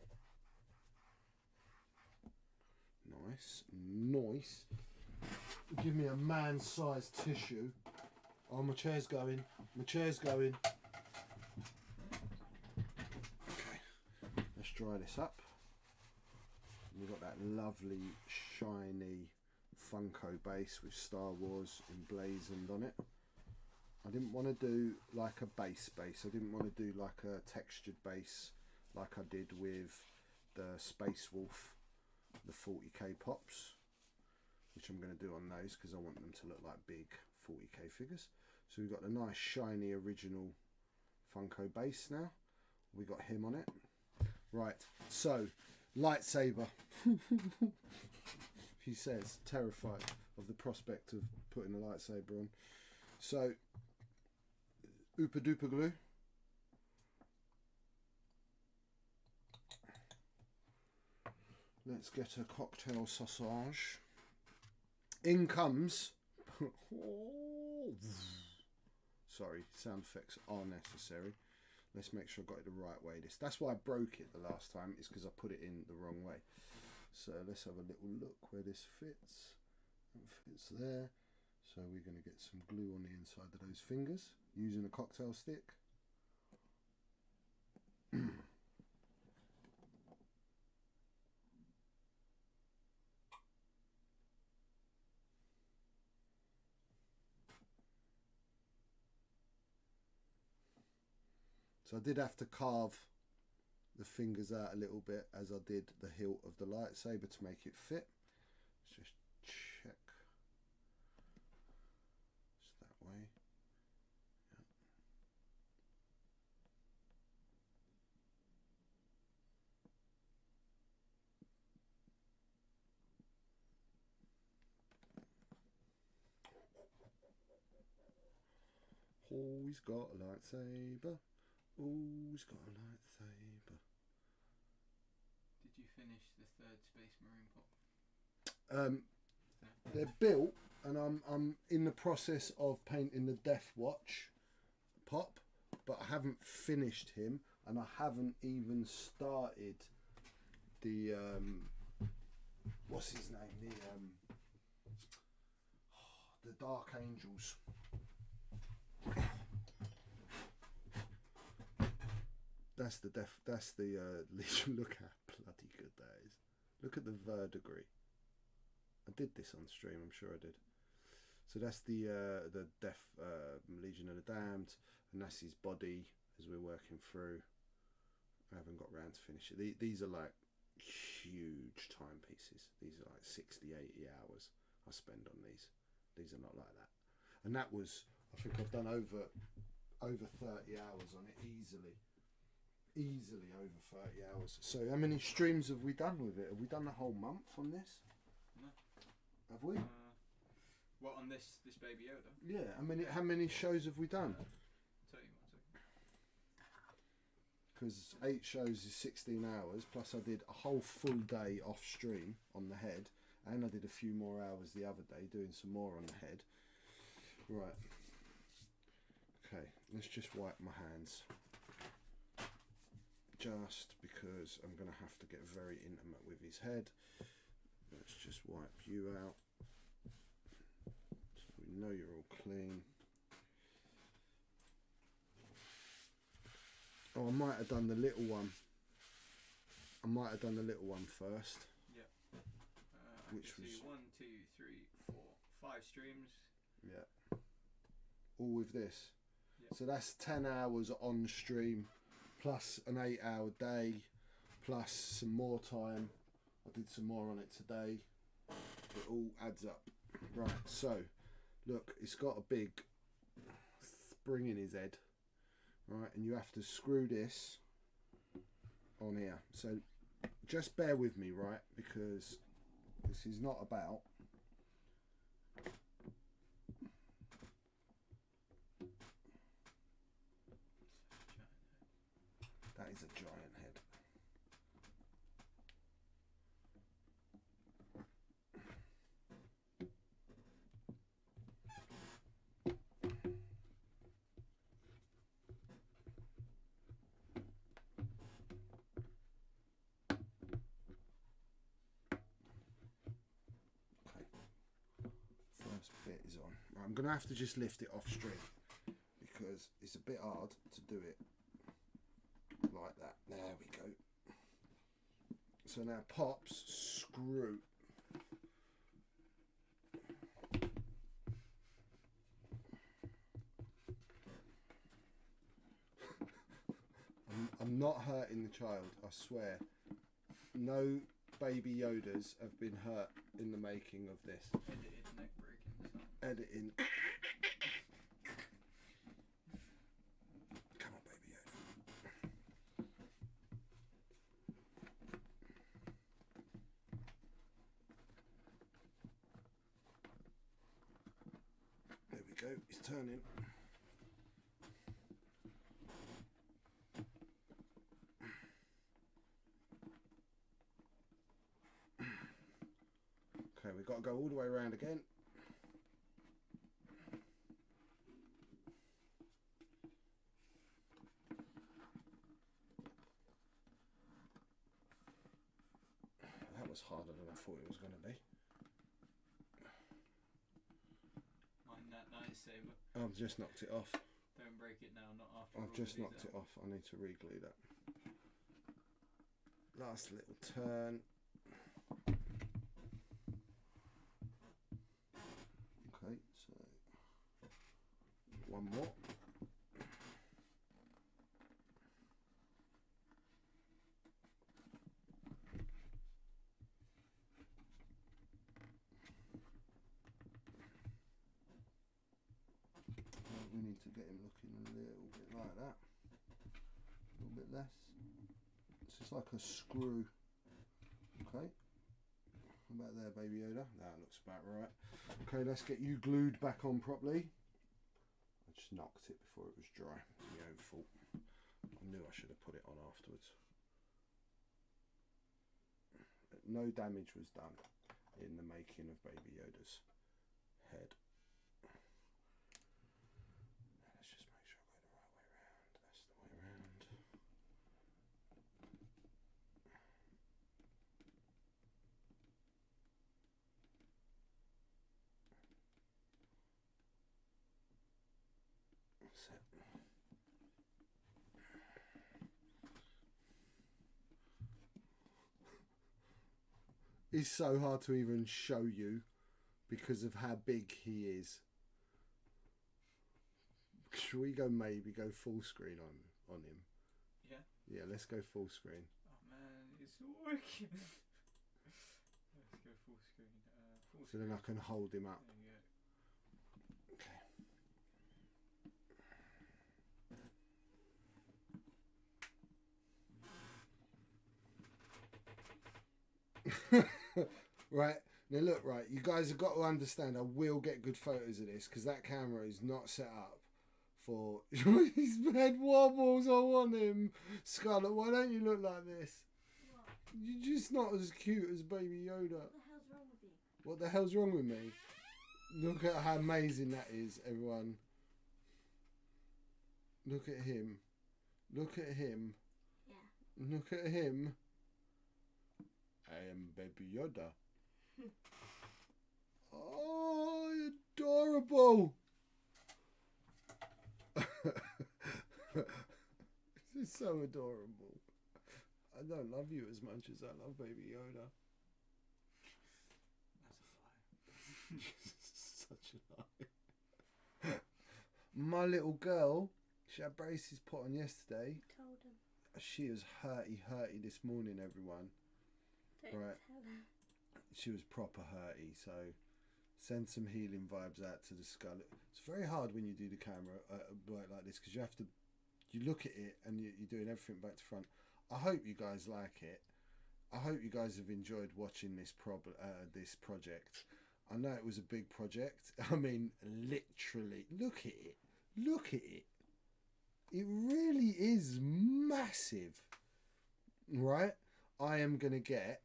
Nice. Give me a man-sized tissue. Oh, my chair's going. Okay, let's dry this up. We've got that lovely, shiny Funko base with Star Wars emblazoned on it. I didn't want to do like a base. I didn't want to do like a textured base like I did with the Space Wolf, the 40k pops, which I'm going to do on those because I want them to look like big 40k figures. So we've got a nice shiny original Funko base now. We got him on it. Right, so lightsaber. He says, terrified of the prospect of putting a lightsaber on. So, oopa doopa glue. Let's get a cocktail sausage. In comes. Sorry, sound effects are necessary. Let's make sure I got it the right way. That's why I broke it the last time, is because I put it in the wrong way. So let's have a little look where this fits. It fits there. So we're going to get some glue on the inside of those fingers using a cocktail stick. So I did have to carve the fingers out a little bit as I did the hilt of the lightsaber to make it fit. Let's just check. Just that way. Yeah. Oh, he's got a lightsaber. Oh, he's got a lightsaber. Did you finish the third Space Marine pop? They're built, and I'm in the process of painting the Death Watch pop, but I haven't finished him, and I haven't even started the what's his name? The Dark Angels. That's the Legion. Look how bloody good that is. Look at the verdigris. I did this on stream, I'm sure I did. So that's the Death Legion of the Damned, and that's his body as we're working through. I haven't got round to finish it. These are like huge timepieces. These are like 60, 80 hours I spend on these. These are not like that. And that was, I think I've done over 30 hours on it easily. Easily over 30 hours. So how many streams have we done with it? Have we done the whole month on this? No. Have we? What, on this Baby Yoda? Yeah. How many shows have we done? Tell you 1 second. Because 8 shows is 16 hours, plus I did a whole full day off stream on the head, and I did a few more hours the other day doing some more on the head. Right. Okay, let's just wipe my hands. Just because I'm going to have to get very intimate with his head. Let's just wipe you out. So we know you're all clean. Oh, I might have done the little one. I might have done the little one first. Yeah. Which was 1, 2, 3, 4, 5 streams. Yeah. All with this. Yeah. So that's 10 hours on stream, plus an 8-hour day, plus some more time. I did some more on it today. It all adds up. Right, so look, it's got a big spring in his head. Right, and you have to screw this on here. So just bear with me, right, because this is not about that is a giant head. First bit is on. Right, I'm going to have to just lift it off stream because it's a bit hard to do it like that. There we go. So now pops, screw. I'm not hurting the child, I swear. No baby Yodas have been hurt in the making of this. Edited neck breaking. So. Editing. Come on, baby Yoda. There we go, he's turning. Okay, we've got to go all the way around again. That was harder than I thought it was going to be. Mind that lightsaber. I've just knocked it off. Don't break it now, not after. I've just knocked it off. I need to re-glue that. Last little turn. Okay, so one more. need to get him looking a little bit like that. A little bit less. It's just like a screw. Okay. About there, Baby Yoda. That looks about right. Okay, let's get you glued back on properly. I just knocked it before it was dry. It's my own fault. I knew I should have put it on afterwards. But no damage was done in the making of Baby Yoda's head. Let's just make sure I go the right way around. That's the way around. That's it. It's so hard to even show you because of how big he is. Should we maybe go full screen on him? Yeah. Yeah, let's go full screen. Oh man, it's not working. Let's go full screen. Full So then I can hold him up. There you go. Right, now look, right, you guys have got to understand I will get good photos of this because that camera is not set up for his head wobbles. I want him. Scarlett, why don't you look like this? What? You're just not as cute as Baby Yoda. What the hell's wrong with you? What the hell's wrong with me? Look at how amazing that is, everyone. Look at him. Look at him. Yeah. Look at him. I am Baby Yoda. Oh, adorable. This is so adorable. I don't love you as much as I love Baby Yoda. That's Such a lie. My little girl, she had braces put on yesterday. Told him. She was hurty this morning, everyone. Don't Right. tell her. She was proper hurty, so send some healing vibes out to the skull. It's very hard when you do the camera work like this because you look at it and you're doing everything back to front. I hope you guys like it. I hope you guys have enjoyed watching this project. I know it was a big project. I mean, literally, look at it. Look at it. It really is massive, right? I am going to get,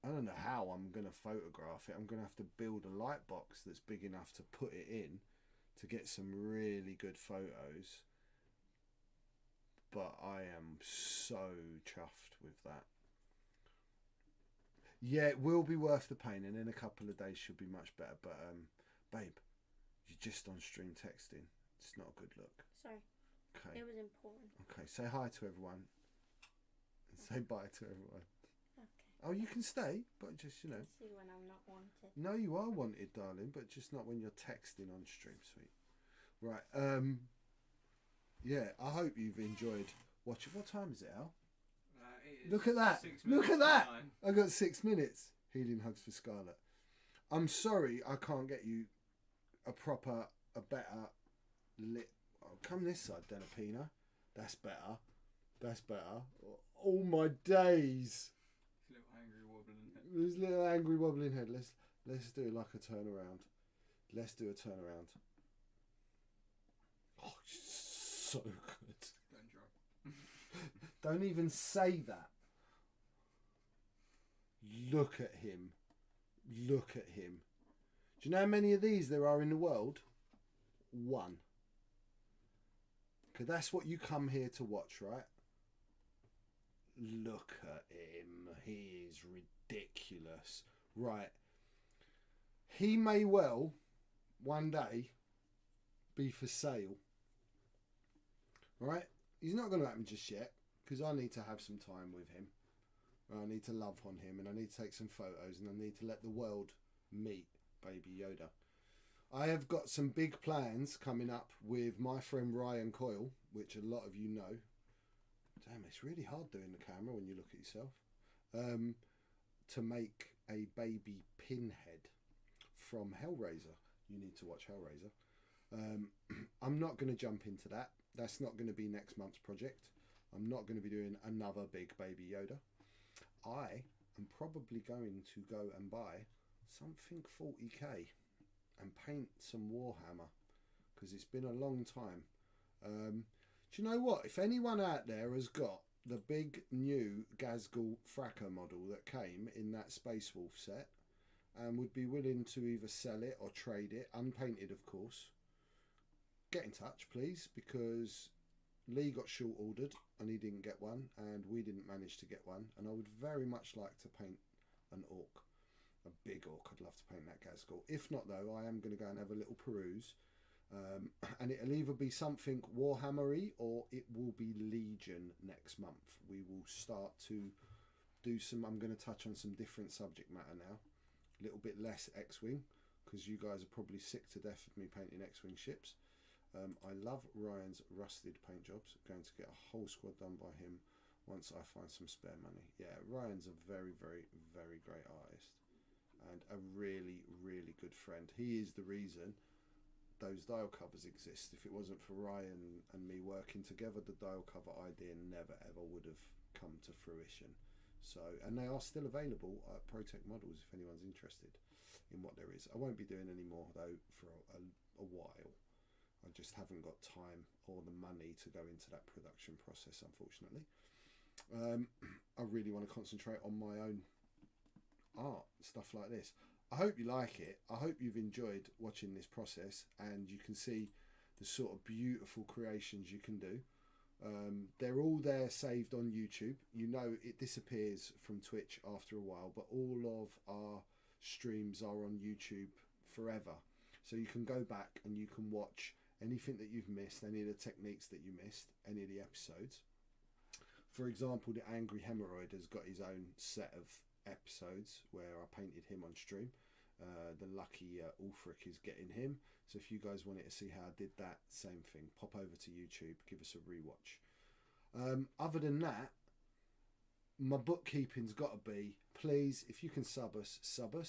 I don't know how I'm going to photograph it. I'm going to have to build a light box that's big enough to put it in to get some really good photos. But I am so chuffed with that. Yeah, it will be worth the pain, and in a couple of days should be much better. But, babe, you're just on stream texting. It's not a good look. Sorry. Okay. It was important. Okay, say hi to everyone. And say bye to everyone. Okay. Oh, you can stay, but just, you know. See when I'm not wanted. No, you are wanted, darling, but just not when you're texting on stream, sweet. Right, yeah, I hope you've enjoyed watching. What time is it, Al? it is Look at that. 6 Look at minutes that. to 9. I got 6 minutes. Healing hugs for Scarlett. I'm sorry I can't get you a better lit. Oh, come this side, Delapina. That's better. That's better. All my days. His little angry wobbling head. This little angry wobbling head. Let's do like a turnaround. Let's do a turnaround. Oh, so good. Don't drop. Don't even say that. Look at him. Look at him. Do you know how many of these there are in the world? One. Because that's what you come here to watch, right? Look at him. He is ridiculous. Right. He may well, one day, be for sale. Right? He's not going to happen just yet, because I need to have some time with him. I need to love on him, and I need to take some photos, and I need to let the world meet Baby Yoda. I have got some big plans coming up with my friend Ryan Coyle, which a lot of you know. Damn, it's really hard doing the camera when you look at yourself. To make a baby pinhead from Hellraiser. You need to watch Hellraiser. I'm not going to jump into that. That's not going to be next month's project. I'm not going to be doing another big baby Yoda. I am probably going to go and buy something 40k and paint some Warhammer, because it's been a long time. Do you know what? If anyone out there has got the big new Gazgul Fracker model that came in that Space Wolf set and would be willing to either sell it or trade it, unpainted of course, get in touch please, because Lee got short ordered and he didn't get one, and we didn't manage to get one, and I would very much like to paint an orc, a big orc. I'd love to paint that Gazgul. If not though, I am going to go and have a little peruse, and it'll either be something Warhammery or it will be Legion next month. We will start to do some, I'm going to touch on some different subject matter now, a little bit less X-Wing, because you guys are probably sick to death of me painting X-Wing ships. I love Ryan's rusted paint jobs. Going to get a whole squad done by him once I find some spare money. Yeah, Ryan's a very, very, very great artist and a really, really good friend. He is the reason those dial covers exist. If it wasn't for Ryan and me working together, the dial cover idea never ever would have come to fruition. So, and they are still available at ProTech Models if anyone's interested in what there is. I won't be doing any more though for a while. I just haven't got time or the money to go into that production process, unfortunately. I really want to concentrate on my own art, stuff like this. I hope you like it. I hope you've enjoyed watching this process and you can see the sort of beautiful creations you can do. They're all there saved on YouTube. You know it disappears from Twitch after a while, but all of our streams are on YouTube forever. So you can go back and you can watch anything that you've missed, any of the techniques that you missed, any of the episodes. For example, the Angry Hemorrhoid has got his own set of episodes where I painted him on stream. The lucky Ulfric is getting him. So if you guys wanted to see how I did that, same thing. Pop over to YouTube, give us a rewatch. Other than that, my bookkeeping's got to be, please, if you can sub us.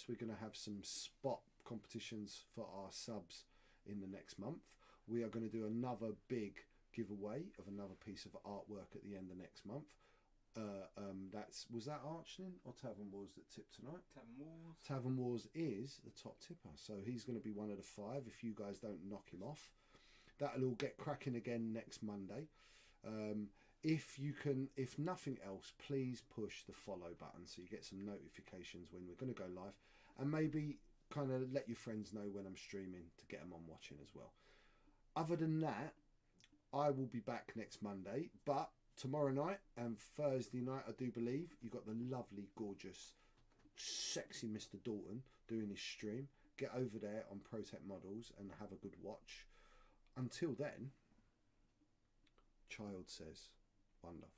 We're going to have some spot competitions for our subs in the next month. We are going to do another big giveaway of another piece of artwork at the end of next month. Was that Archnin or Tavern Wars that tipped tonight? Tavern Wars. Tavern Wars is the top tipper, so he's going to be one of the 5 if you guys don't knock him off. That'll all get cracking again next Monday. If you can, if nothing else, please push the follow button so you get some notifications when we're going to go live, and maybe kind of let your friends know when I'm streaming to get them on watching as well. Other than that, I will be back next Monday, but tomorrow night and Thursday night, I do believe, you've got the lovely, gorgeous, sexy Mr. Dalton doing his stream. Get over there on ProTech Models and have a good watch. Until then, Child says, one love.